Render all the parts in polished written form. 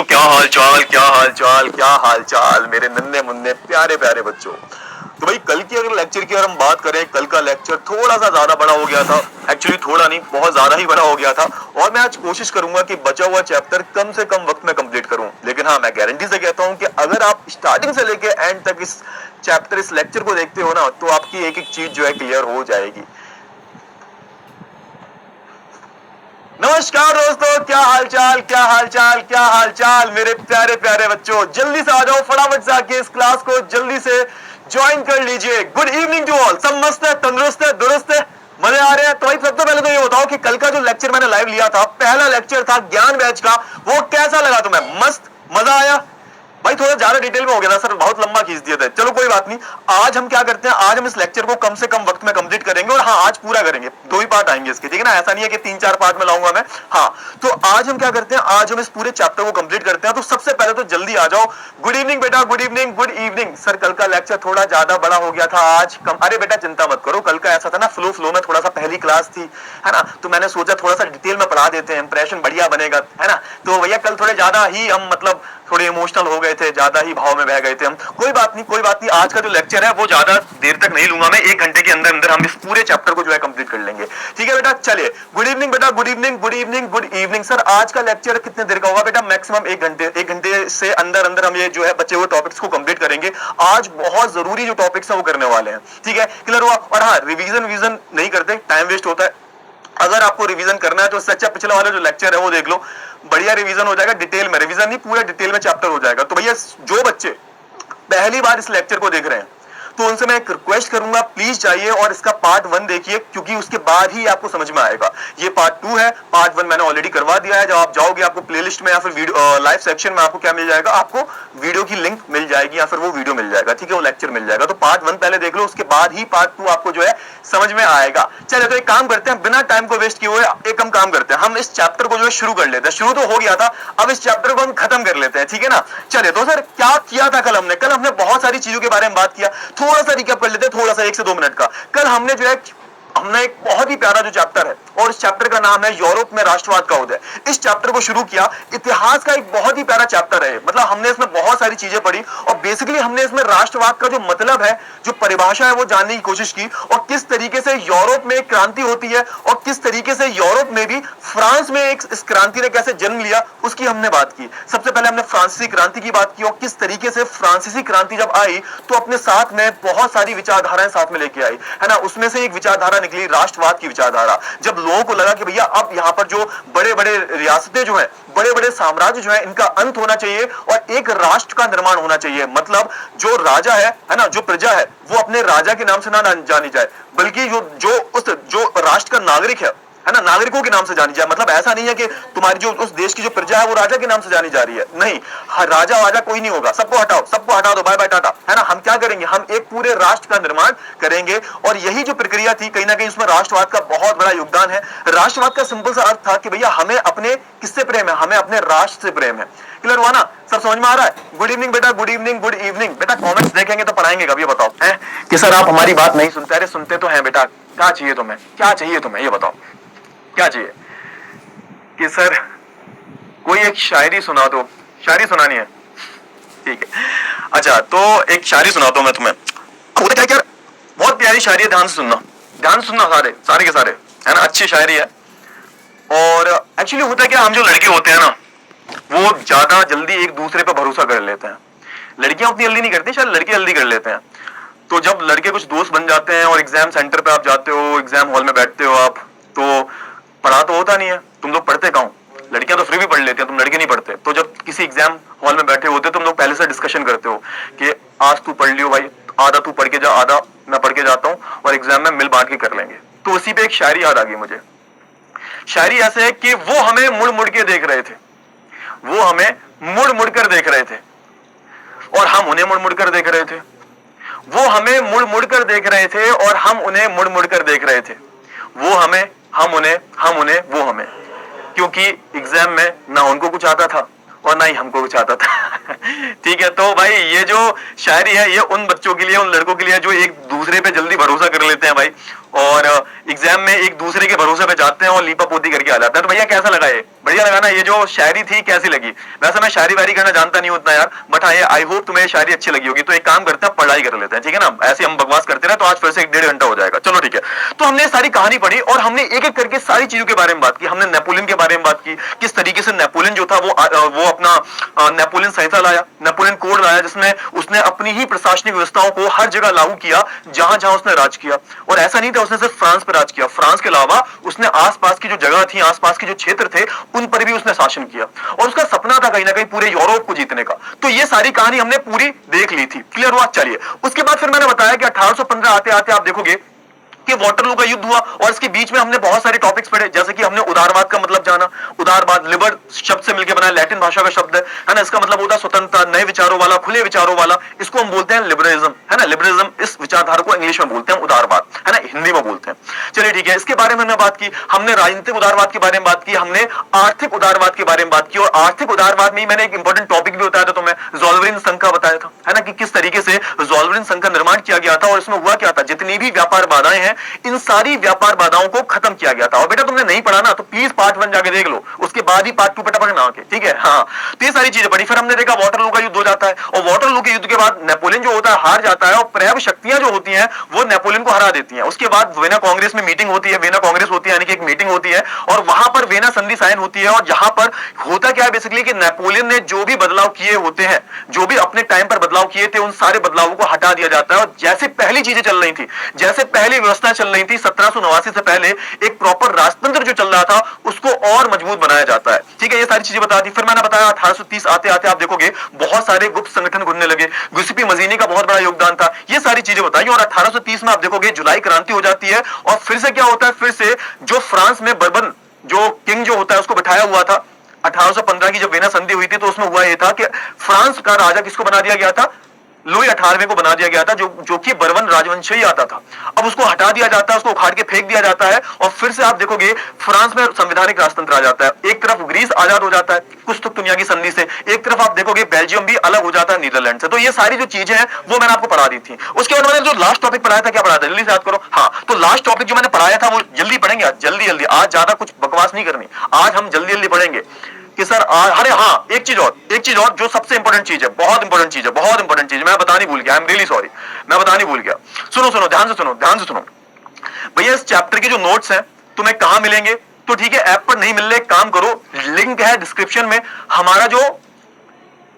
बच्चों, क्या हाल चाल, क्या हाल चाल, क्या हाल चाल मेरे नन्हे मुन्ने प्यारे प्यारे बच्चों। तो भाई कल की अगर लेक्चर की अगर हम बात करें, कल का लेक्चर थोड़ा सा ज्यादा बड़ा हो गया था। एक्चुअली थोड़ा नहीं, बहुत ज्यादा ही बड़ा हो गया था। और मैं आज कोशिश करूंगा कि बचा हुआ चैप्टर कम से कम वक्त में कंप्लीट करूं। लेकिन हाँ, मैं गारंटी से कहता हूं कि अगर आप स्टार्टिंग से लेके एंड तक इस चैप्टर, इस लेक्चर को देखते हो ना, तो आपकी एक एक चीज जो है क्लियर हो जाएगी। नमस्कार दोस्तों, क्या हालचाल, क्या हालचाल, क्या हालचाल मेरे प्यारे प्यारे बच्चों। जल्दी से आ जाओ, फटाफट से आके इस क्लास को जल्दी से ज्वाइन कर लीजिए। Good evening to all. सब मस्त है, तंदुरुस्त है, दुरुस्त है, मजे आ रहे हैं? तो भाई सबसे पहले तो ये बताओ कि कल का जो लेक्चर मैंने लाइव लिया था, पहला लेक्चर था ज्ञान बैच का, वो कैसा लगा तुम्हें? मस्त, मजा आया? भाई थोड़ा ज्यादा डिटेल में हो गया था सर, बहुत लंबा खींच दिया था। चलो कोई बात नहीं, आज हम क्या करते हैं, आज हम इस लेक्चर को कम से कम वक्त में कंप्लीट करेंगे। और हाँ, आज पूरा करेंगे, दो ही पार्ट आएंगे इसके, ठीक है ना? ऐसा नहीं है कि 3-4 पार्ट में लाऊंगा मैं। हाँ, तो आज हम क्या करते हैं, आज हम इस पूरे चैप्टर को कंप्लीट करते हैं। तो सबसे पहले तो जल्दी आ जाओ। गुड इवनिंग बेटा, good evening, good evening. Sir कल का लेक्चर थोड़ा ज्यादा बड़ा हो गया था, आज कम। अरे बेटा चिंता मत करो, कल का ऐसा था ना, फ्लो में थोड़ा सा, पहली क्लास थी, है ना, तो मैंने सोचा थोड़ा सा डिटेल में पढ़ा देते हैं, इंप्रेशन बढ़िया बनेगा, है ना। तो भैया कल थोड़े ज्यादा ही हम, मतलब थोड़े इमोशनल हो गए थे, ज्यादा ही भाव में बह गए थे हम। कोई बात नहीं, कोई बात नहीं। आज का जो लेक्चर है वो ज्यादा देर तक नहीं लूंगा मैं, 1 घंटे के अंदर अंदर हम इस पूरे चैप्टर को जो है कंप्लीट कर लेंगे। ठीक है बेटा, चलिए। गुड इवनिंग बेटा, good evening, good evening, good evening. Sir आज का लेक्चर कितने देर का होगा बेटा? मैक्सिमम 1 घंटे, 1 घंटे से अंदर अंदर हम ये जो है बचे हुए टॉपिक्स को कंप्लीट करेंगे। आज बहुत जरूरी जो टॉपिक्स है वो करने वाले हैं, ठीक है? क्लियर हुआ? और हाँ, रिवीजन नहीं करते, टाइम वेस्ट होता है। अगर आपको रिवीजन करना है तो सच्चा पिछला वाला जो लेक्चर है वो देख लो, बढ़िया रिवीजन हो जाएगा। डिटेल में रिवीजन नहीं, पूरा डिटेल में चैप्टर हो जाएगा। तो भैया जो बच्चे पहली बार इस लेक्चर को देख रहे हैं, तो उनसे मैं एक रिक्वेस्ट करूंगा, प्लीज जाइए और इसका पार्ट 1 देखिए, क्योंकि उसके बाद ही आपको समझ में आएगा। ये पार्ट 2 है, पार्ट 1 मैंने ऑलरेडी करवा दिया है। जब आप जाओगे आपको प्लेलिस्ट में या फिर वीडियो लाइव सेक्शन में आपको क्या मिल जाएगा, आपको वीडियो की लिंक मिल जाएगी या फिर वो वीडियो मिल जाएगा, ठीक है, वो लेक्चर मिल जाएगा। तो पार्ट 1 पहले देख लो, उसके बाद ही पार्ट 2 आपको जो है समझ में आएगा। चलिए, तो एक काम करते हैं, बिना टाइम को वेस्ट किए हुए एक हम काम करते हैं, हम इस चैप्टर को जो है शुरू कर लेते हैं। शुरू तो हो गया था, अब इस चैप्टर को हम खत्म कर लेते हैं, ठीक है ना? चलिए, तो सर क्या किया था कल हमने? कल हमने बहुत सारी चीजों के बारे में बात किया, थोड़ा सा रिकैप कर लेते हैं, थोड़ा सा 1 से 2 मिनट का। कल हमने जो है, हमने एक बहुत ही प्यारा जो चैप्टर है, और इस चैप्टर का नाम है यूरोप में राष्ट्रवाद का उदय। इस चैप्टर को शुरू किया। इतिहास का एक बहुत ही प्यारा चैप्टर है, मतलब हमने इसमें बहुत सारी चीजें पढ़ी, और बेसिकली हमने इसमें राष्ट्रवाद का जो मतलब है, जो परिभाषा है, वो जानने की कोशिश की, और किस तरीके से यूरोप में एक क्रांति होती है, और किस तरीके से यूरोप में भी फ्रांस में एक इस क्रांति ने कैसे जन्म लिया, उसकी हमने बात की। सबसे पहले हमने फ्रांसीसी क्रांति की बात की, और किस तरीके से फ्रांसीसी क्रांति जब आई तो अपने साथ में बहुत सारी विचारधाराएं साथ में लेके आई, है ना। उसमें से एक विचारधारा निकली राष्ट्रवाद की विचारधारा। जब लोगों को लगा कि भैया अब यहाँ पर जो बड़े बड़े रियासतें जो हैं, बड़े बड़े साम्राज्य जो हैं, इनका अंत होना चाहिए और एक राष्ट्र का निर्माण होना चाहिए। मतलब जो राजा है ना, जो प्रजा है, वो अपने राजा के नाम से ना जानी जाए, बल्कि जो राष्ट्र का नागरिक है ना, नागरिकों के नाम से जानी जाए। मतलब ऐसा नहीं है कि तुम्हारी जो उस देश की जो प्रजा है वो राजा के नाम से जानी जा रही है, नहीं। राजा वाजा कोई नहीं होगा, सबको हटाओ, सबको हटा दो, बाय बाय टाटा, है ना। हम क्या करेंगे, हम एक पूरे राष्ट्र का निर्माण करेंगे। और यही जो प्रक्रिया थी, कहीं ना कहीं उसमें राष्ट्रवाद का बहुत बड़ा योगदान है। राष्ट्रवाद का सिंपल सा अर्थ था कि भैया हमें अपने किससे प्रेम है, हमें अपने राष्ट्र से प्रेम है। क्लियर हुआ ना? सब समझ में आ रहा है? गुड इवनिंग बेटा, गुड इवनिंग, गुड इवनिंग। बेटा कमेंट्स देखेंगे तो पढ़ाएंगे कभी? बताओ है कि सर आप हमारी बात नहीं सुनते। अरे सुनते तो हैं बेटा, क्या चाहिए तुम्हें, क्या चाहिए तुम्हें, ये बताओ क्या चाहिए? कि सर कोई एक शायरी सुना दो। शायरी सुनानी है, ठीक है। अच्छा, तो एक शायरी सुनाता हूं मैं तुम्हें। होता क्या, बहुत प्यारी शायरी है, ध्यान से सुनना, ध्यान से सुनना, सारे सारे के सारे, है ना। अच्छी शायरी है। और एक्चुअली होता क्या, हम जो लड़के होते हैं ना, वो ज्यादा जल्दी एक दूसरे पर भरोसा कर लेते हैं। लड़कियां उतनी जल्दी नहीं करती, शायद लड़के जल्दी कर लेते हैं। तो जब लड़के कुछ दोस्त बन जाते हैं और एग्जाम सेंटर पे आप जाते हो, एग्जाम हॉल में बैठते हो आप, तो पढ़ा तो होता नहीं है। तुम लोग पढ़ते कहाँ हो? लड़कियां तो फिर भी पढ़ लेती हैं, तुम लड़के नहीं पढ़ते। तो जब किसी एग्जाम हॉल में बैठे होते हो, तुम लोग पहले से डिस्कशन करते हो कि आज तू पढ़ लियो भाई, आधा तू पढ़ के जा, आधा मैं पढ़ के जाता हूँ, और एग्जाम में मिल बांट के कर लेंगे। तो उसी पे एक शायरी याद आ गई मुझे। शायरी ऐसे है कि वो हमें मुड़ मुड़ के देख रहे थे, वो हमें मुड़ मुड़ कर देख रहे थे, और हम उन्हें मुड़ मुड़ कर देख रहे थे। वो हमें मुड़ मुड़ कर देख रहे थे, और हम उन्हें मुड़ मुड़ कर देख रहे थे। वो हमें, हम उन्हें, हम उन्हें, वो हमें। क्योंकि एग्जाम में ना उनको कुछ आता था और ना ही हमको कुछ आता था। ठीक है, तो भाई ये जो शायरी है, ये उन बच्चों के लिए, उन लड़कों के लिए जो एक दूसरे पे जल्दी भरोसा कर लेते हैं भाई, और एग्जाम में एक दूसरे के भरोसे पे जाते हैं और लीपा पोती करके आ जाते हैं। तो भैया कैसा लगा ये? बढ़िया लगा ना? ये जो शायरी थी कैसी लगी? वैसे मैं शायरी वायरी करना जानता नहीं उतना यार, बट हाँ, आई होप तुम्हें शायरी अच्छी लगी होगी। तो एक काम करते हैं, पढ़ाई कर लेते हैं, ठीक है ना? ऐसे हम बकवास करते रहे तो आज फिर से 1.5 घंटा हो जाएगा। चलो ठीक है। तो हमने सारी कहानी पढ़ी और हमने एक एक करके सारी चीजों के बारे में बात की। हमने नेपोलियन के बारे में बात की, किस तरीके से नेपोलियन जो था वो अपना नेपोलियन संहिता लाया, नेपोलियन कोड लाया, जिसमें उसने अपनी ही प्रशासनिक व्यवस्थाओं को हर जगह लागू किया जहां जहां उसने राज किया। और ऐसा नहीं था उसने सिर्फ फ्रांस पर राज किया, फ्रांस के अलावा उसने आसपास की जो जगह थी, आसपास के जो क्षेत्र थे, उन पर भी उसने शासन किया। और उसका सपना था कहीं ना कहीं पूरे यूरोप को जीतने का। तो ये सारी कहानी हमने पूरी देख ली थी। क्लियर हुआ? चलिए, उसके बाद फिर मैंने बताया कि 1815 आते आते आप देखोगे कि वाटरलू का युद्ध हुआ और इसके बीच में हमने बहुत सारे टॉपिक्स पढ़े, जैसे कि हमने उदारवाद का मतलब जाना। उदारवाद लिबर शब्द से मिलकर बना, लैटिन भाषा का शब्द है ना? इसका मतलब होता है स्वतंत्रता, नए विचारों वाला, खुले विचारों वाला। इसको हम बोलते हैं लिबरलिज्म, है ना? लिबरलिज्म इस विचारधारा को इंग्लिश में बोलते हैं उदारवाद, है ना? हिंदी में बोलते हैं। चलिए ठीक है, इसके बारे में हमने बात की। हमने राजनीतिक उदारवाद के बारे में बात की, हमने आर्थिक उदारवाद के बारे में बात की। और आर्थिक उदारवाद में मैंने एक इंपॉर्टेंट टॉपिक भी बताया था तुम्हें, जोल्वेरिन संघ का बताया था, है ना? कि किस तरीके से जोल्वेरिन संघ का निर्माण किया गया था और इसमें हुआ क्या था, जितनी भी व्यापार बाधाएं हैं, इन सारी व्यापार बाधाओं को खत्म किया गया था। और बेटा तुमने नहीं पढ़ा ना तो प्लीज पार्ट 1 जाके देख लो, उसके बाद ही पार्ट 2 पे टपकना आके, ठीक है? हाँ, तो ये सारी चीजें पढ़ी। फिर हमने देखा वाटरलू का युद्ध हो जाता है और वाटरलू के युद्ध के बाद नेपोलियन जो होता है हार जाता है और प्रबल शक्तियां जो होती हैं वो नेपोलियन को हरा देती हैं। उसके बाद वेना कांग्रेस में मीटिंग होती है, वेना कांग्रेस होती है यानी कि एक मीटिंग होती है और वहां पर वेना संधि साइन होती है। और जहां पर होता क्या है बेसिकली कि नेपोलियन ने जो भी बदलाव किए होते हैं, जो भी अपने टाइम पर बदलाव किए थे, उन सारे बदलावों को हटा दिया जाता है और जैसे पहली चीजें चल रही थी, जैसे पहली व्यवस्था चल रही थी 1789 से पहले एक प्रॉपर राजतंत्र जो चल रहा था उसको और मजबूत बनाया जाता है। ठीक है, ये सारी चीजें बता दी। फिर मैंने बताया 1830 आते आते आप देखोगे बहुत सारे गुप्त संगठन घुरने लगे, गुस्पी मजीनी का बहुत बड़ा योगदान था। ये सारी चीजें बताई और 1830 में आप देखोगे जुलाई क्रांति हो जाती है और फिर से क्या होता है, फिर से जो फ्रांस में बर्बन जो किंग जो होता है उसको बिठाया हुआ था। 1815 की जब वेना संधि हुई थी तो उसमें हुआ यह था कि फ्रांस का राजा किसको बना दिया गया था, लुई 18वें को बना दिया गया था, जो कि बर्बन राजवंश ही आता था। अब उसको हटा दिया जाता है, उसको उखाड़ के फेंक दिया जाता है और फिर से आप देखोगे फ्रांस में संवैधानिक राजतंत्र आ जाता है। एक तरफ ग्रीस आजाद हो जाता है कुछ दुनिया की संधि से, एक तरफ आप देखोगे बेल्जियम भी अलग हो जाता है नीदरलैंड से। तो ये सारी जो चीजें हैं वो मैंने आपको पढ़ा दी थी। उसके बाद मैंने जो लास्ट टॉपिक पढ़ाया था, क्या पढ़ाया था जल्दी से याद करो? हाँ, तो लास्ट टॉपिक जो मैंने पढ़ाया था वो जल्दी पढ़ेंगे आज, जल्दी जल्दी। आज ज्यादा कुछ बकवास नहीं करनी, आज हम जल्दी जल्दी पढ़ेंगे कि सर अरे हाँ, एक चीज और जो सबसे इंपॉर्टेंट चीज है, बहुत इंपॉर्टेंट चीज है, बहुत इंपॉर्टेंट चीज मैं बतानी भूल गया। आई एम रियली सॉरी, मैं बतानी भूल गया। सुनो ध्यान से सुनो भैया। इस चैप्टर के जो नोट्स हैं तुम्हें कहां मिलेंगे? तो ठीक है, ऐप पर नहीं मिल रहे, काम करो, लिंक है डिस्क्रिप्शन में। हमारा जो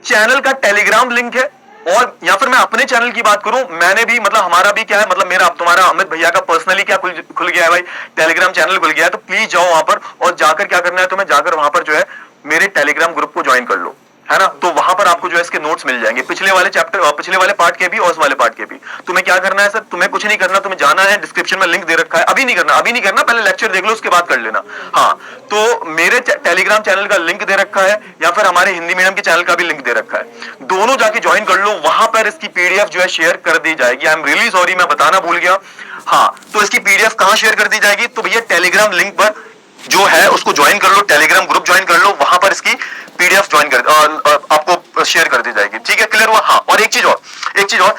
चैनल का टेलीग्राम लिंक है, और या फिर मैं अपने चैनल की बात करूं, मैंने भी मतलब हमारा भी क्या है, मतलब मेरा तुम्हारा अमित भैया का पर्सनली क्या खुल गया है भाई, टेलीग्राम चैनल खुल गया है। तो प्लीज जाओ वहां पर और जाकर क्या करना है तुम्हें, जाकर वहां पर जो है मेरे टेलीग्राम ग्रुप को ज्वाइन कर लो, है ना? तो वहां पर आपको जो है इसके नोट्स मिल जाएंगे, पिछले वाले चैप्टर, पिछले वाले पार्ट के भी और इस वाले पार्ट के भी। तुम्हें क्या करना है सर, तुम्हें कुछ नहीं करना, तुम्हें जाना है, डिस्क्रिप्शन में लिंक दे रखा है। अभी नहीं करना, पहले लेक्चर देख लो उसके बाद कर लेना। हाँ, तो मेरे टेलीग्राम चैनल का लिंक दे रखा है या फिर हमारे हिंदी मीडियम के चैनल का भी लिंक दे रखा है, दोनों जाके ज्वाइन कर लो। वहां पर इसकी पीडीएफ जो है शेयर कर दी जाएगी। आई एम रियली सॉरी, मैं बताना भूल गया। हाँ, तो इसकी पीडीएफ कहां शेयर कर दी जाएगी? तो भैया टेलीग्राम लिंक पर जो है उसको ज्वाइन कर लो, टेलीग्राम ग्रुप ज्वाइन कर लो, वहां पर इसकी पीडीएफ ज्वाइन कर आपको शेयर कर दी जाएगी। ठीक है, क्लियर हुआ? हाँ, और एक चीज और,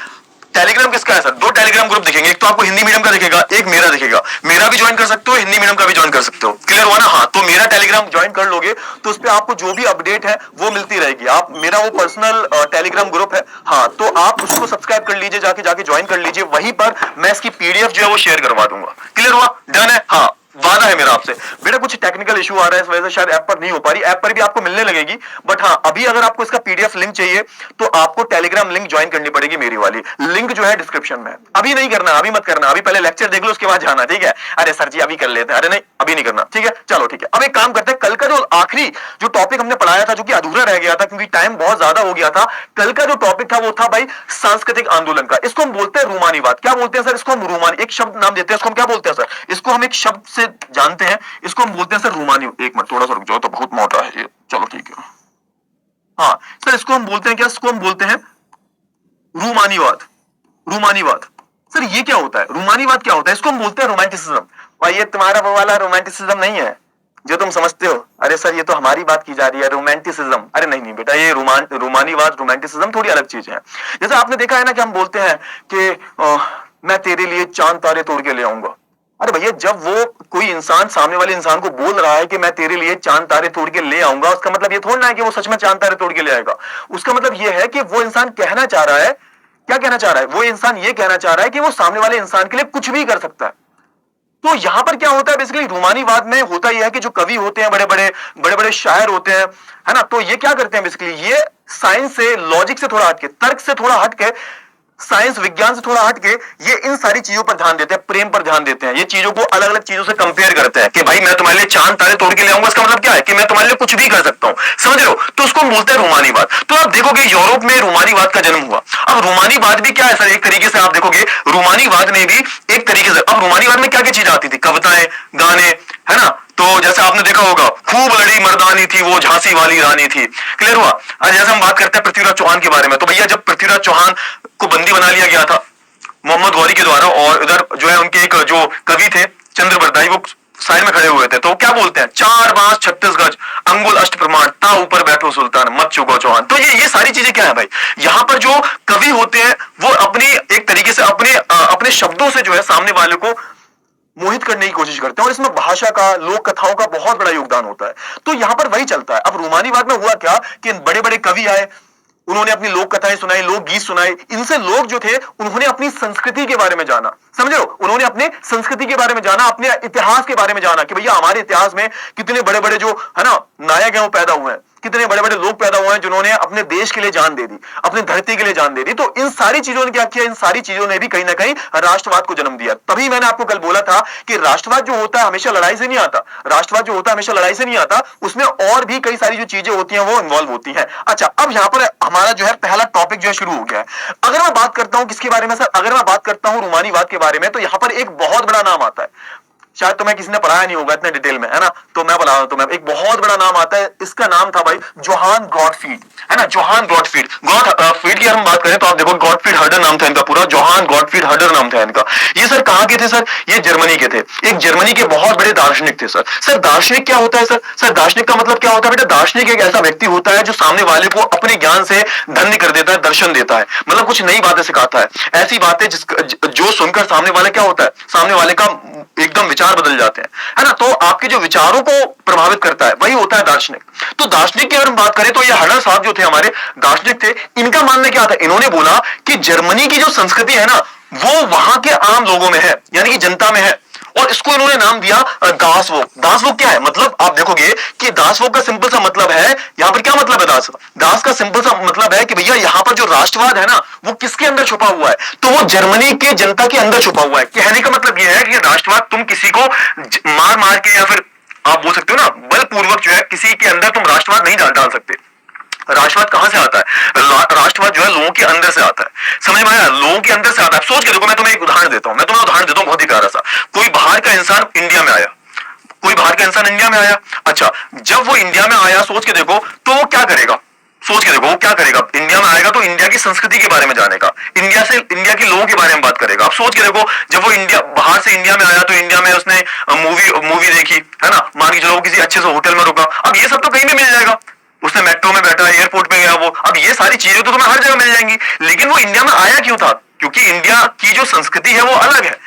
टेलीग्राम किसका है सर? 2 टेलीग्राम ग्रुप दिखेंगे, एक तो आपको हिंदी मीडियम का दिखेगा, एक मेरा दिखेगा। मेरा भी ज्वाइन कर सकते हो, हिंदी मीडियम का भी ज्वाइन कर सकते हो। क्लियर हुआ ना? हाँ, तो मेरा टेलीग्राम ज्वाइन कर लोगे तो उस पर आपको जो भी अपडेट है वो मिलती रहेगी। आप मेरा वो पर्सनल टेलीग्राम ग्रुप है, हाँ, तो आप उसको सब्सक्राइब कर लीजिए, जाके ज्वाइन कर लीजिए। वहीं पर मैं इसकी पीडीएफ जो है वो शेयर करवा दूंगा। क्लियर हुआ? डन है? हाँ, वादा है मेरा आपसे। बेटा कुछ टेक्निकल इशू आ रहा है, इस वजह से शायद ऐप पर नहीं हो पा रही, ऐप पर भी आपको मिलने लगेगी। बट हाँ, अभी अगर आपको इसका पीडीएफ लिंक चाहिए तो आपको टेलीग्राम लिंक ज्वाइन करनी पड़ेगी, मेरी वाली लिंक जो है डिस्क्रिप्शन में। अभी नहीं करना, अभी मत करना, अभी पहले लेक्चर देख लो उसके बाद जाना, ठीक है? अरे सर जी अभी कर लेते हैं, अरे नहीं अभी नहीं करना, ठीक है? चलो ठीक है, अब एक काम करते हैं, कल का जो आखिरी जो टॉपिक हमने पढ़ाया था जो कि अधूरा रह गया था क्योंकि टाइम बहुत ज्यादा हो गया था, कल का जो टॉपिक था वो था भाई सांस्कृतिक आंदोलन का। इसको हम बोलते हैं रूमानीवाद। क्या बोलते हैं सर इसको? हम रूमानी, एक शब्द नाम देते हैं इसको, हम क्या बोलते हैं सर? इसको हम एक शब्द से जानते हैं, इसको हम बोलते हैं सर रूमानी। एक मिनट थोड़ा सा रुक जाओ, तो बहुत मोटा है ये, चलो ठीक है। हाँ सर, इसको हम बोलते हैं क्या? इसको हम बोलते हैं रूमानीवाद। सर ये क्या होता है? रूमानीवाद क्या होता है? इसको हम बोलते हैं रोमांटिसिज्म। भाई ये तुम्हारा वो वाला रोमांटिसिज्म नहीं है जो तुम समझते हो। अरे सर ये तो हमारी बात की जा रही है, रोमांटिसिज्म। अरे नहीं बेटा, ये रूमानीवाद रोमांटिसिज्म थोड़ी अलग चीज है। जैसे आपने देखा है ना कि हम बोलते हैं कि मैं तेरे लिए चांद तारे तोड़ के ले आऊंगा, अरे भैया, जब वो कोई इंसान सामने वाले इंसान को बोल रहा है कि मैं तेरे लिए चांद तारे तोड़ के ले आऊंगा, उसका मतलब ये थोड़ा ना है कि वो सच में चांद तारे तोड़ के ले आएगा। उसका मतलब ये है कि वो इंसान कहना चाह रहा है, क्या कहना चाह रहा है, वो इंसान ये कहना चाह रहा है कि वो सामने वाले इंसान के लिए कुछ भी कर सकता है। तो यहां पर क्या होता है, बेसिकली रूमानीवाद में होता यह है कि जो कवि होते हैं, बड़े बड़े शायर होते हैं, है ना, तो ये क्या करते हैं, बेसिकली ये साइंस से, लॉजिक से थोड़ा हटके, तर्क से थोड़ा हटके, साइंस विज्ञान से थोड़ा हटके ये इन सारी चीजों पर ध्यान देते हैं, प्रेम पर ध्यान देते हैं, ये चीजों को अलग अलग चीजों से कंपेयर करते हैं कि भाई मैं तुम्हारे लिए चांद तारे तोड़ के ले आऊंगा, इसका मतलब क्या है कि मैं तुम्हारे लिए कुछ भी कर सकता हूं, समझ रहे हो, तो उसको बोलते हैं रूमानीवाद। तो आप देखोगे यूरोप में रूमानीवाद का जन्म हुआ। अब रूमानीवाद भी क्या है सर, एक तरीके से आप देखोगे रूमानीवाद में भी एक तरीके से, अब रूमानीवाद में क्या क्या चीज आती थी, कविताएं, गाने, है ना, तो जैसे आपने देखा होगा, खूब लड़ी मर्दानी थी वो झांसी वाली रानी थी, क्लियर हुआ। आज जैसे हम बात करते हैं पृथ्वीराज चौहान के बारे में, तो भैया जब पृथ्वीराज चौहान को बंदी बना लिया गया था मोहम्मद गौरी के द्वारा, और इधर जो है उनके एक जो कवि थे चंद्र बरदाई, वो साइड में खड़े हुए थे, तो क्या बोलते हैं, 4 बांस 36 गज अंगुल अष्ट प्रमाण ता ऊपर बैठो सुल्तान मत चुको चौहान। तो ये सारी चीजें क्या है भाई, यहाँ पर जो कवि होते हैं वो अपनी एक तरीके से अपने शब्दों से जो है सामने वाले को मोहित करने की कोशिश करते हैं, और इसमें भाषा का, लोक कथाओं का बहुत बड़ा योगदान होता है। तो यहां पर वही चलता है। अब रूमानीवाद में हुआ क्या कि बड़े बड़े कवि आए, उन्होंने अपनी लोक कथाएं सुनाई, लोक गीत सुनाए, इनसे लोग जो थे उन्होंने अपनी संस्कृति के बारे में जाना, समझो, उन्होंने अपने संस्कृति के बारे में जाना, अपने इतिहास के बारे में जाना कि भैया हमारे इतिहास में कितने बड़े बड़े जो है ना नायक हैं वो पैदा हुए हैं, कितने बड़े बड़े लोग पैदा हुए हैं जिन्होंने अपने देश के लिए जान दे दी, अपनी धरती के लिए जान दे दी। तो इन सारी चीजों ने क्या किया, इन सारी चीजों ने भी कहीं ना कहीं राष्ट्रवाद को जन्म दिया। तभी मैंने आपको कल बोला था कि राष्ट्रवाद जो होता है हमेशा लड़ाई से नहीं आता, राष्ट्रवाद जो होता है हमेशा लड़ाई से नहीं आता, उसमें और भी कई सारी जो चीजें होती हैं वो इन्वॉल्व होती हैं। अच्छा, अब यहां पर हमारा जो है पहला टॉपिक जो है शुरू हो गया है। अगर मैं बात करता हूं किसके बारे में सर, अगर मैं बात करता हूं रूमानीवाद के बारे में, तो यहां पर एक बहुत बड़ा नाम आता है, शायद तुम्हें किसी ने पढ़ाया नहीं होगा इतने डिटेल में, है ना, तो मैं बता रहा हूं तुम्हें, एक बहुत बड़ा नाम आता है, इसका नाम था भाई जोहान गॉटफ्रीड, है ना, जोहान गॉटफ्रीड। गॉटफ्रीड की हम बात करें तो आप देखो गॉटफ्रीड हर्डर नाम था इनका पूरा, जोहान गॉटफ्रीड हर्डर नाम था इनका। ये सर कहां के थे सर, ये जर्मनी के थे, एक जर्मनी के बहुत बड़े दार्शनिक थे सर। सर दार्शनिक क्या होता है सर, सर दार्शनिक का मतलब क्या होता है बेटा, दार्शनिक एक ऐसा व्यक्ति होता है जो सामने वाले को अपने ज्ञान से धन्य कर देता है, दर्शन देता है, मतलब कुछ नई बातें सिखाता है, ऐसी बातें जो सुनकर सामने वाले क्या होता है, सामने वाले का एकदम विचार बदल जाते हैं, है ना, तो आपके जो विचारों को प्रभावित करता है वही होता है दार्शनिक। तो दार्शनिक की अगर हम बात करें तो ये हर्डर साहब जो थे हमारे दार्शनिक थे, इनका मानना क्या था, इन्होंने बोला कि जर्मनी की जो संस्कृति है ना वो वहां के आम लोगों में है, यानी कि जनता में है, और इसको इन्होंने नाम दिया दासवोग। दासवोग क्या है, मतलब आप देखोगे कि दासवोग का सिंपल सा मतलब है, यहां पर क्या मतलब है, दास का सिंपल सा मतलब है कि भैया यहां पर जो राष्ट्रवाद है ना वो किसके अंदर छुपा हुआ है, तो वो जर्मनी के जनता के अंदर छुपा हुआ है। कहने का मतलब यह है कि राष्ट्रवाद तुम किसी को मार मार के या फिर आप बोल सकते हो ना बलपूर्वक जो है किसी के अंदर तुम राष्ट्रवाद नहीं डाल सकते। राष्ट्रवाद कहां से आता है, राष्ट्रवाद जो है लोगों के अंदर से आता है, समझ में आया, लोगों के अंदर से आता है। सोच के देखो, मैं तुम्हें एक उदाहरण देता हूं, बहुत ही प्यारा सा। कोई बाहर का इंसान इंडिया में आया, कोई बाहर का इंसान इंडिया में आया, अच्छा जब वो इंडिया में आया सोच के देखो तो वो क्या करेगा, सोच के देखो वो क्या करेगा, इंडिया में आएगा तो इंडिया की संस्कृति के बारे में जानेगा, इंडिया के लोगों के बारे में बात करेगा। आप सोच के देखो, जब वो इंडिया बाहर से इंडिया में आया तो इंडिया में उसने मूवी देखी, है ना, मान के चलो किसी अच्छे से होटल में रुका, अब ये सब तो कहीं भी मिल जाएगा, उसने मेट्रो में बैठा, एयरपोर्ट में गया वो, अब ये सारी चीजें तो तुम्हें हर जगह मिल जाएंगी। लेकिन वो इंडिया में आया क्यों था, क्योंकि इंडिया की जो संस्कृति है वो अलग है,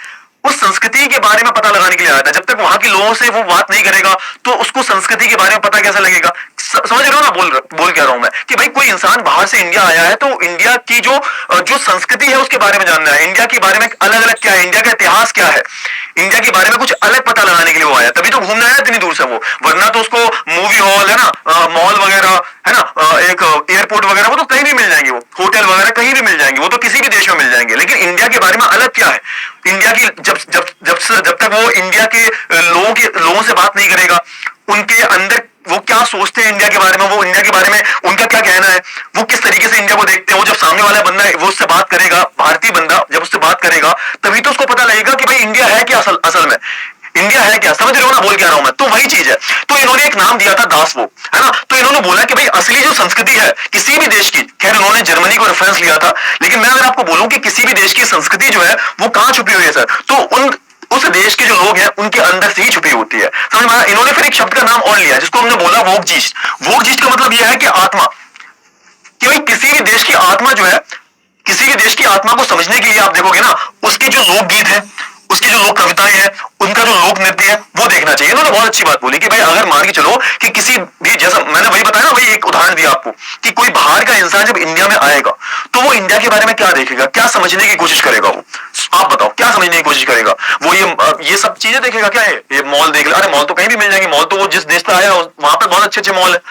उस संस्कृति के बारे में पता लगाने के लिए आया था। जब तक वहां के लोगों से वो बात नहीं करेगा तो उसको संस्कृति के बारे में पता कैसे लगेगा, समझ रहे हो ना, बोल क्या रहा हूं मैं कि भाई कोई इंसान बाहर से इंडिया आया है तो इंडिया की जो संस्कृति है उसके बारे में जानना है, इंडिया के बारे में अलग अलग क्या है, इंडिया का इतिहास क्या है, इंडिया के बारे में कुछ अलग पता लगाने के लिए वो आया, तभी तो घूमने आया इतनी दूर से वो, वरना तो उसको मूवी हॉल, है ना, मॉल वगैरह, है ना, एक एयरपोर्ट वगैरह वो तो कहीं भी मिल जाएंगे, वो होटल वगैरह कहीं भी मिल जाएंगे, वो तो किसी भी देश में मिल जाएंगे। लेकिन इंडिया के बारे में अलग क्या है, इंडिया की जब तक वो इंडिया के लोगों से बात नहीं करेगा, उनके अंदर वो क्या सोचते हैं इंडिया के बारे में, वो इंडिया के बारे में उनका क्या कहना है, वो किस तरीके से इंडिया को देखते हैं, वो जब सामने वाला बंदा है वो उससे बात करेगा, भारतीय बंदा जब उससे बात करेगा तभी तो उसको पता लगेगा कि भाई इंडिया है क्या, असल में इंडिया है क्या, समझ रहे हो ना बोल क्या रहा हूं मैं, तो वही चीज है। तो इन्होंने एक नाम दिया था दासवोग, है ना, तो इन्होंने बोला कि भाई असली जो संस्कृति है किसी भी देश की, खैर उन्होंने जर्मनी को रेफरेंस लिया था, लेकिन मैं अगर आपको बोलूं कि किसी भी देश की संस्कृति जो है वो कहां छुपी हुई है सर, तो उस देश के जो लोग हैं उनके अंदर से ही छुपी होती है, समझ में आया। इन्होंने फिर एक शब्द का नाम और लिया जिसको हमने बोला वोगजिस्ट। वोगजिस्ट का मतलब यह है कि आत्मा, कि भाई किसी भी देश की आत्मा जो है, किसी भी देश की आत्मा को समझने के लिए आप देखोगे ना उसके जो लोकगीत है, उसकी जो लोक कविताएं हैं, उनका जो लोक नृत्य है वो देखना चाहिए। इन्होंने बहुत अच्छी बात बोली कि भाई अगर मान के चलो कि किसी भी, जैसा मैंने वही बताया ना, वही एक उदाहरण दिया आपको कि कोई बाहर का इंसान जब इंडिया में आएगा तो वो इंडिया के बारे में क्या देखेगा, क्या समझने की कोशिश करेगा, वो आप बताओ क्या समझने की कोशिश करेगा? वो ये सब चीजें देखेगा क्या है? ये मॉल देख ले, अरे मॉल तो कहीं भी मिल जाएंगे, मॉल तो वो जिस देश से आया वहां पे बहुत अच्छे अच्छे मॉल है।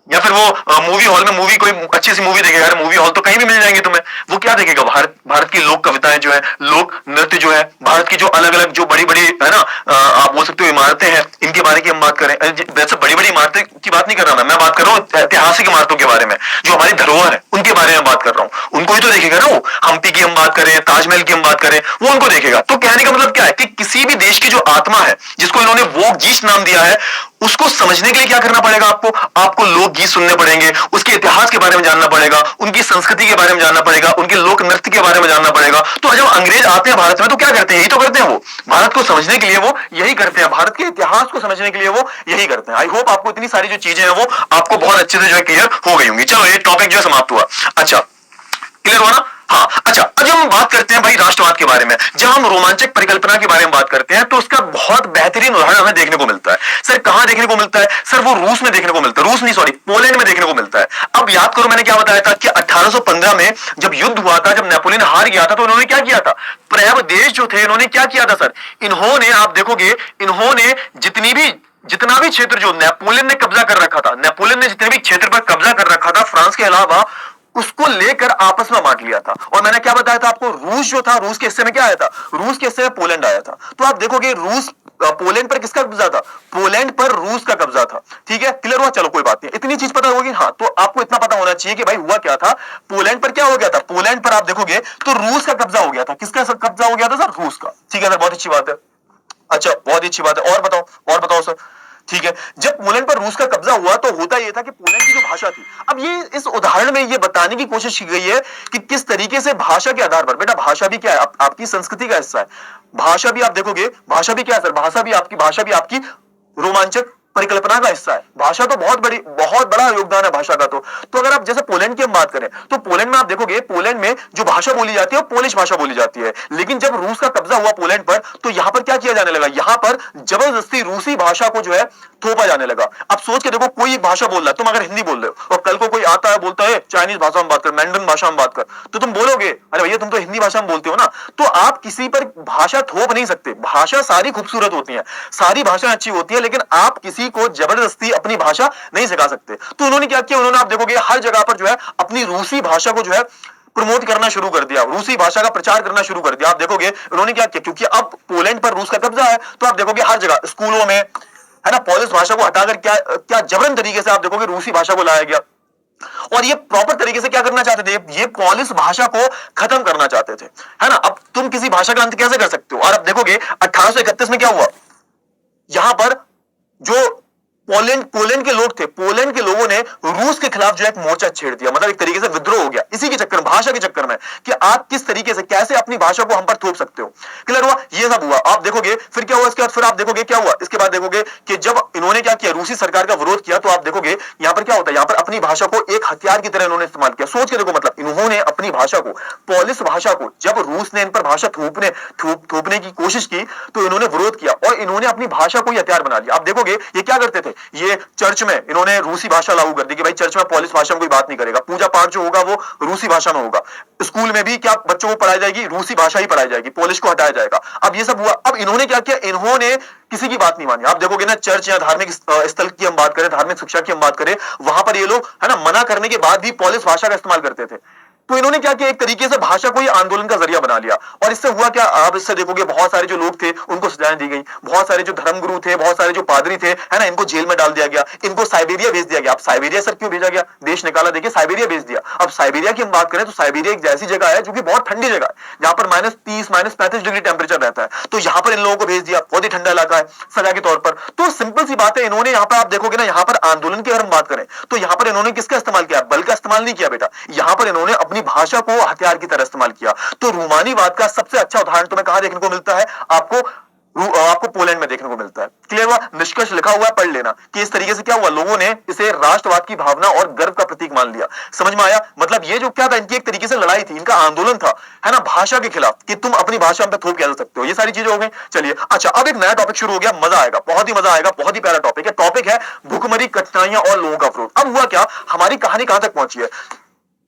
या फिर वो मूवी हॉल में मूवी, कोई अच्छी सी मूवी देखेगा, अरे मूवी हॉल तो कहीं भी मिल जाएंगे तुम्हें। वो क्या देखेगा? भारत की लोक कविताएं जो है, लोक नृत्य जो है, भारत की जो अलग अलग जो बड़ी बड़ी है ना, आप बोल सकते हो इमारतें हैं, इनके बारे की हम बात करें। वैसे बड़ी बड़ी इमारतें की बात नहीं कर रहा मैं बात कर रहा हूँ ऐतिहासिक इमारतों के बारे में, जो हमारी धरोहर है उनके बारे में बात कर रहा हूँ। उनको ही तो देखेगा ना वो। हम्पी की हम बात करें, ताजमहल की हम बात करें, वो उनको देखेगा। तो कहने का मतलब क्या है कि किसी भी देश की जो आत्मा है, जिसको इन्होंने वोक गीत नाम दिया है, उसको समझने के लिए क्या करना पड़ेगा? आपको लोकगीत सुनने पड़ेंगे, उसके इतिहास के बारे में जानना पड़ेगा, उनकी संस्कृति के बारे में जानना पड़ेगा, उनके लोक नृत्य के बारे में जानना पड़ेगा। तो जब अंग्रेज आते हैं भारत में तो क्या करते हैं? यही तो करते हैं। वो भारत को समझने के लिए वो यही करते हैं, भारत के इतिहास को समझने के लिए वो यही करते हैं। आई होप आपको इतनी सारी जो चीजें हैं वो आपको बहुत अच्छे से जो है क्लियर हो गई होंगी। चलो ये टॉपिक जो है समाप्त हुआ। अच्छा, क्लियर हुआ ना? हाँ, अच्छा, अब जब हम बात करते हैं भाई राष्ट्रवाद के बारे में, जब हम रोमांचक परिकल्पना के बारे में बात करते हैं तो उसका बहुत बेहतरीन उदाहरण हमें देखने को मिलता है। सर कहां देखने को मिलता है? सर वो रूस में देखने को मिलता है, रूस नहीं सॉरी पोलैंड में देखने को मिलता है। अब याद करो मैंने क्या बताया था कि 1815 में जब युद्ध हुआ था, जब नेपोलियन हार गया था, तो उन्होंने क्या किया था? प्रयाग देश जो थे इन्होंने क्या किया था सर? इन्होंने, आप देखोगे, इन्होंने जितना भी क्षेत्र जो नेपोलियन ने कब्जा कर रखा था, नेपोलियन ने जितने भी क्षेत्र पर कब्जा कर रखा था फ्रांस के अलावा, उसको लेकर आपस में बांट लिया था। और मैंने क्या बताया था आपको? रूस जो था, रूस के हिस्से में क्या आया था? रूस के हिस्से में पोलैंड आया था। तो आप देखोगे रूस पोलैंड पर किसका कब्जा था? पोलैंड पर रूस का कब्जा था। ठीक है, क्लियर हुआ? चलो कोई बात नहीं, इतनी चीज पता होगी। हाँ, तो आपको इतना पता होना चाहिए कि भाई हुआ क्या था, पोलैंड पर क्या हो गया था? पोलैंड पर आप देखोगे तो रूस का कब्जा हो गया था। किसका कब्जा हो गया था सर? रूस का। ठीक है सर, बहुत अच्छी बात है। अच्छा, बहुत ही अच्छी बात है। और बताओ सर। ठीक है, जब पोलैंड पर रूस का कब्जा हुआ तो होता यह था कि पोलैंड की जो भाषा थी, अब ये इस उदाहरण में ये बताने की कोशिश की गई है कि किस तरीके से भाषा के आधार पर, बेटा भाषा भी क्या है? आपकी संस्कृति का हिस्सा है। भाषा भी आप देखोगे, भाषा भी क्या है सर? भाषा भी आपकी रोमांचक परिकल्पना का हिस्सा है। भाषा तो बहुत बड़ा योगदान है भाषा का। तो अगर आप जैसे पोलैंड की हम बात करें तो पोलैंड में आप देखोगे, पोलैंड में जो भाषा बोली जाती है वो पोलिश भाषा बोली जाती है। लेकिन जब रूस का कब्जा हुआ पोलैंड पर तो यहां पर क्या किया जाने लगा? यहां पर जबरदस्ती रूसी भाषा को जो है थोपा जाने लगा। अब सोच के देखो, कोई एक भाषा बोल रहा है, तुम अगर हिंदी बोल रहे हो और कल को कोई आता है बोलता है चाइनीज भाषा में बात कर, मैंडरिन भाषा में बात कर, तो तुम बोलोगे अरे भैया तुम तो हिंदी भाषा में बोलते हो ना। तो आप किसी पर भाषा थोप नहीं सकते। भाषा सारी खूबसूरत होती है, सारी भाषा अच्छी होती है, लेकिन आप किसी को जबरदस्ती अपनी भाषा नहीं सिखा सकते। तो उन्होंने क्या किया? उन्होंने, आप देखोगे हर जगह पर जो है अपनी रूसी भाषा को जो है प्रमोट करना शुरू कर दिया, रूसी भाषा का प्रचार करना शुरू कर दिया। आप देखोगे उन्होंने क्या किया, क्योंकि अब पोलैंड पर रूस का कब्जा है, तो आप देखोगे हर जगह स्कूलों में, है ना, पोलिश भाषा को हटाकर क्या जबरन तरीके से आप देखोगे रूसी भाषा को लाया गया। और ये प्रॉपर तरीके से क्या करना चाहते थे? ये पोलिश भाषा को खत्म करना चाहते थे, है ना। अब तुम किसी भाषा का अंत कैसे कर सकते हो? और अब देखोगे 1831 में क्या हुआ, यहां पर जो पोलैंड के लोग थे, पोलैंड के लोगों ने रूस के खिलाफ जो है एक मोर्चा छेड़ दिया, मतलब एक तरीके से विद्रोह हो गया इसी के चक्कर में, भाषा के चक्कर में, कि आप किस तरीके से कैसे अपनी भाषा को हम पर थोप सकते हो। क्लियर हुआ? ये सब हुआ। आप देखोगे फिर क्या हुआ इसके बाद, फिर आप देखोगे क्या हुआ इसके बाद, देखोगे कि जब इन्होंने क्या किया, रूसी सरकार का विरोध किया, तो आप देखोगे यहां पर क्या होता है, यहां पर अपनी भाषा को एक हथियार की तरह इन्होंने इस्तेमाल किया। सोच के देखो, मतलब इन्होंने अपनी भाषा को, पोलिश भाषा को, जब रूस ने इन पर भाषा थोपने की कोशिश की तो इन्होंने विरोध किया और इन्होंने अपनी भाषा को हथियार बना लिया। आप देखोगे ये क्या करते थे, ये चर्च में इन्होंने रूसी भाषा लागू कर दी कि भाई चर्च में पोलिश भाषा में कोई बात नहीं करेगा, पूजा पाठ जो होगा वो रूसी भाषा में होगा, स्कूल में भी क्या बच्चों को पढ़ाई जाएगी, रूसी भाषा ही पढ़ाई जाएगी, पोलिश को हटाया जाएगा। अब ये सब हुआ। अब इन्होंने क्या किया, इन्होंने किसी की बात नहीं मानी। आप देखोगे ना, चर्च या धार्मिक स्थल की हम बात करें, धार्मिक शिक्षा की हम बात करें, वहां पर ये लोग, है ना, मना करने के बाद भी पोलिश भाषा का इस्तेमाल करते थे। तो इन्होंने क्या किया, एक तरीके से भाषा को ही आंदोलन का जरिया बना लिया। और इससे हुआ क्या, आप इससे देखोगे बहुत सारे जो लोग थे उनको सजाएं दी गई, बहुत सारे जो धर्मगुरु थे, बहुत सारे जो पादरी थे, है ना, इनको जेल में डाल दिया गया, इनको साइबेरिया भेज दिया गया। अब साइबेरिया सर क्यों भेजा गया, देश निकाला, देखिए साइबेरिया भेज दिया। अब साइबेरिया की हम बात करें तो साइबेरिया एक ऐसी जगह है जो कि बहुत ठंडी जगह है, जहां पर -30 -35 डिग्री टेम्परेचर रहता है। तो यहाँ पर इन लोगों को भेज दिया, बहुत ही ठंडा इलाका है, सजा के तौर पर। तो सिंपल सी बात है, इन्होंने यहाँ पर, आप देखोगे ना, यहाँ पर आंदोलन की अगर हम बात करें तो यहाँ पर इन्होंने किसका इस्तेमाल किया, बल का इस्तेमाल नहीं किया बेटा, यहाँ पर इन्होंने अपनी भाषा को हथियार की तरह इस्तेमाल किया। तो रूमानीवाद का सबसे अच्छा उदाहरण तुम्हें कहां देखने को मिलता है, आपको पोलैंड में देखने को मिलता है। क्लियर हुआ? हुआ? निष्कर्ष लिखा हुआ है, पढ़ लेना कि इस तरीके से क्या हुआ, लोगों ने इसे राष्ट्रवाद की भावना और गर्व का प्रतीक मान लिया। समझ में आया? मतलब ये जो क्या था, इनकी एक तरीके से लड़ाई थी, इनका आंदोलन था, है ना, भाषा के खिलाफ, कि तुम अपनी भाषा पे थोप क्या सकते हो। ये सारी चीजें हो गई। चलिए अच्छा, अब एक नया टॉपिक शुरू हो गया, मजा आएगा, बहुत ही मजा आएगा, बहुत ही प्यारा टॉपिक है। टॉपिक है भूखमरी, कठिनाइयां और लोगों का विरोध। अब हुआ क्या, हमारी कहानी कहां तक पहुंची है?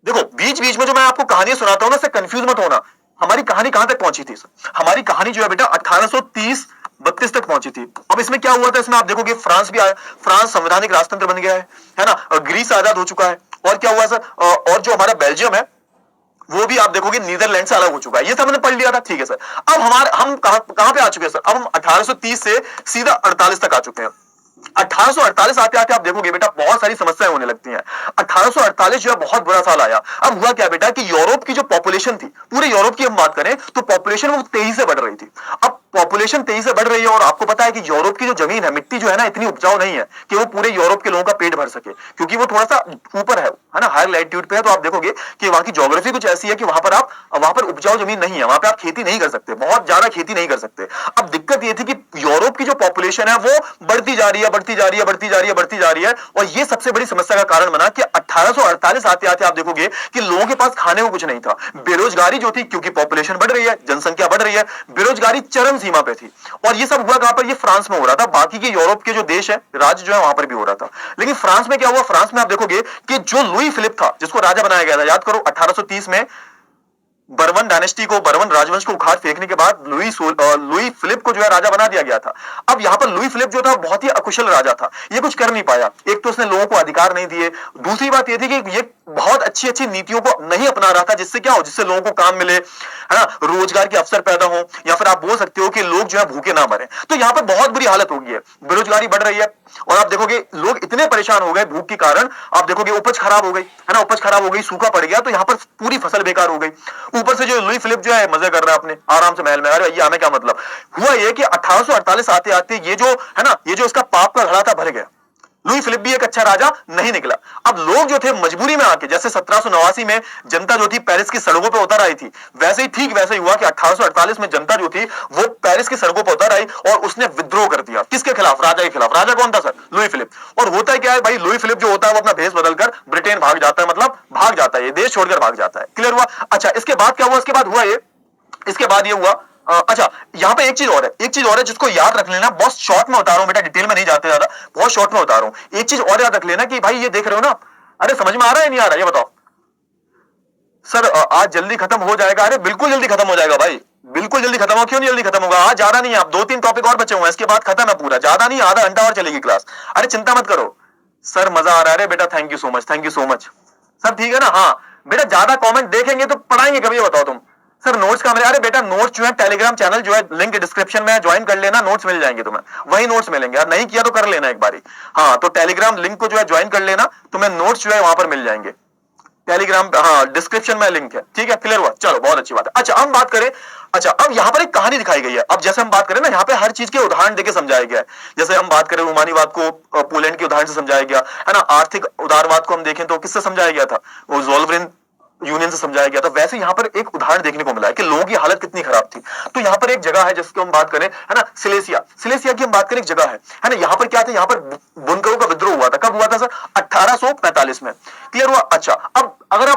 देखो बीच बीच में जो मैं आपको कहानियां सुनाता हूं ना, इससे कंफ्यूज मत होना। हमारी कहानी कहां तक पहुंची थी? हमारी कहानी जो है बेटा 1830-32 तक पहुंची थी। अब इसमें क्या हुआ था, इसमें आप देखोगे फ्रांस भी आया, फ्रांस संवैधानिक राजतंत्र बन गया है ना, ग्रीस आजाद हो चुका है, और क्या हुआ सर, और जो हमारा बेल्जियम है वो भी आप देखोगे नीदरलैंड से अलग हो चुका है। ये सब हमने पढ़ लिया था, ठीक है सर। अब हम कहां पे आ चुके हैं सर? अब हम 1830 से सीधा 48 तक आ चुके हैं। 1848 आते आते आप देखोगे बेटा बहुत सारी समस्याएं होने लगती हैं। 1848 जो है बहुत बुरा साल आया। अब हुआ क्या बेटा कि यूरोप की जो पॉपुलेशन थी, पूरे यूरोप की हम बात करें तो पॉपुलेशन वो तेजी से बढ़ रही थी। अब पॉपुलेशन तेजी से बढ़ रही है, और आपको पता है कि यूरोप की जो जमीन है, मिट्टी जो है ना, इतनी उपजाऊ नहीं है कि वो पूरे यूरोप के लोगों का पेट भर सके, क्योंकि वो थोड़ा सा ऊपर है ना, हायर लैटिट्यूड पे है। तो आप देखोगे कि वहां की ज्योग्राफी कुछ ऐसी है कि वहां पर उपजाऊ जमीन नहीं है, वहां पे आप खेती नहीं कर सकते, बहुत ज्यादा खेती नहीं कर सकते। अब दिक्कत ये थी कि यूरोप की जो पॉपुलेशन है वो बढ़ती जा रही है, बढ़ती जा रही है, बढ़ती जा रही है, बढ़ती जा रही है, और ये सबसे बड़ी समस्या का कारण बना कि 1848 आते आते आप देखोगे कि लोगों के पास खाने को कुछ नहीं था। बेरोजगारी जो थी, क्योंकि पॉपुलेशन बढ़ रही है, जनसंख्या बढ़ रही है, बेरोजगारी चरम सीमा पे थी। और ये सब हुआ कहां पर? ये फ्रांस में हो रहा था। बाकी के यूरोप के जो देश है, राज्य जो है, वहां पर भी हो रहा था। लेकिन फ्रांस में क्या हुआ? फ्रांस में आप देखोगे कि जो लुई फिलिप था, जिसको राजा बनाया गया था, याद करो 1830 में बर्बन डायनेस्टी को, बर्बन राजवंश को उखाड़ फेंकने के बाद लुई फिलिप को जो है राजा बना दिया गया था। अब यहां पर लुई फिलिप जो था बहुत ही अकुशल राजा था, ये कुछ कर नहीं पाया। एक तो उसने लोगों को अधिकार नहीं दिए, दूसरी बात ये थी कि ये बहुत अच्छी अच्छी नीतियों को नहीं अपना रहा था, जिससे क्या हो, जिससे लोगों को काम मिले, है ना, रोजगार के अवसर पैदा हो, या फिर आप बोल सकते हो कि लोग जो है भूखे ना मरे। तो यहाँ पर बहुत बुरी हालत हो गई है, बेरोजगारी बढ़ रही है, और आप देखोगे लोग इतने परेशान हो गए भूख के कारण। आप देखोगे उपज खराब हो गई, है ना, उपज खराब हो गई, सूखा पड़ गया, तो यहाँ पर पूरी फसल बेकार हो गई। ऊपर से जो लुई फिलिप जो है मजे कर रहा है अपने आराम से महल में। अरे भैया हमें क्या मतलब? हुआ ये कि 1848 आते आते ये जो है ना, ये जो इसका पाप का घड़ा था भर गया। लुई फिलिप भी एक अच्छा राजा नहीं निकला। अब लोग जो थे मजबूरी में आके, जैसे 1789 में जनता जो थी पेरिस की सड़कों पे उतर आई थी, वैसे ही ठीक वैसे ही हुआ कि 1848 में जनता जो थी वो पेरिस की सड़कों पर उतर आई, और उसने विद्रोह कर दिया। किसके खिलाफ? राजा के खिलाफ। राजा कौन था सर? Louis Philippe. और होता है क्या है भाई, लुई फिलिप जो होता है वो अपना भेष बदलकर ब्रिटेन भाग जाता है, मतलब भाग जाता है, ये देश छोड़कर भाग जाता है। क्लियर हुआ? अच्छा, इसके बाद क्या हुआ? इसके बाद हुआ ये, इसके बाद ये हुआ, अच्छा यहाँ पे एक चीज और है, एक चीज और है जिसको याद रख लेना, बहुत शॉर्ट में बता रहा हूं बेटा, डिटेल में नहीं जाते ज्यादा, बहुत शॉर्ट में बता रहा हूं। एक चीज और याद रख लेना कि भाई ये देख रहे हो ना, अरे समझ में आ रहा है नहीं आ रहा? ये बताओ सर, आज जल्दी खत्म हो जाएगा। अरे बिल्कुल जल्दी खत्म हो जाएगा भाई, बिल्कुल जल्दी खत्म हो। क्यों नहीं जल्दी खत्म होगा? आज ज्यादा नहीं है, आप 2-3 टॉपिक और बचे हुए हैं, इसके बाद खत्म है पूरा, ज्यादा नहीं, आधा घंटा और चलेगी क्लास। अरे चिंता मत करो सर, मजा आ रहा है। अरे बेटा thank you so much, thank you so much sir, ठीक है ना? हाँ बेटा, ज्यादा कमेंट देखेंगे तो पढ़ाएंगे कभी? बताओ तुम सर, नोट्स का मेरे, अरे बेटा नोट्स जो है टेलीग्राम चैनल जो है, लिंक डिस्क्रिप्शन में ज्वाइन कर लेना, नोट्स मिल जाएंगे तुम्हें, वही नोट्स मिलेंगे यार, नहीं किया तो कर लेना एक बारी। हाँ तो टेलीग्राम लिंक को जो है ज्वाइन कर लेना, तुम्हें नोट्स जो है वहां पर मिल जाएंगे टेलीग्राम, हाँ डिस्क्रिप्शन में लिंक है, ठीक है? क्लियर हुआ? चलो बहुत अच्छी बात है। अच्छा हम बात करें, अच्छा अब यहाँ पर एक कहानी दिखाई गई है। अब जैसे हम बात करें ना, यहाँ पे हर चीज के उदाहरण देके समझाया गया है। जैसे हम बात करें रूमानीवाद को पोलैंड के उदाहरण से समझाया गया है ना, आर्थिक उदारवाद को हम देखें तो किससे समझाया गया था? वो ज़ोल्वेरिन यूनियन से समझाया गया था। वैसे यहाँ पर एक उदाहरण देखने को मिला है कि लोगों की हालत कितनी खराब थी। तो यहाँ पर एक जगह है जिसकी हम बात करें, है ना, सिलेसिया, सिलेसिया की हम बात करें, एक जगह है ना, यहाँ पर क्या था, यहाँ पर बुनकरों का विद्रोह हुआ था। कब हुआ था सर? 1845 में। क्लियर हुआ? अच्छा अब अगर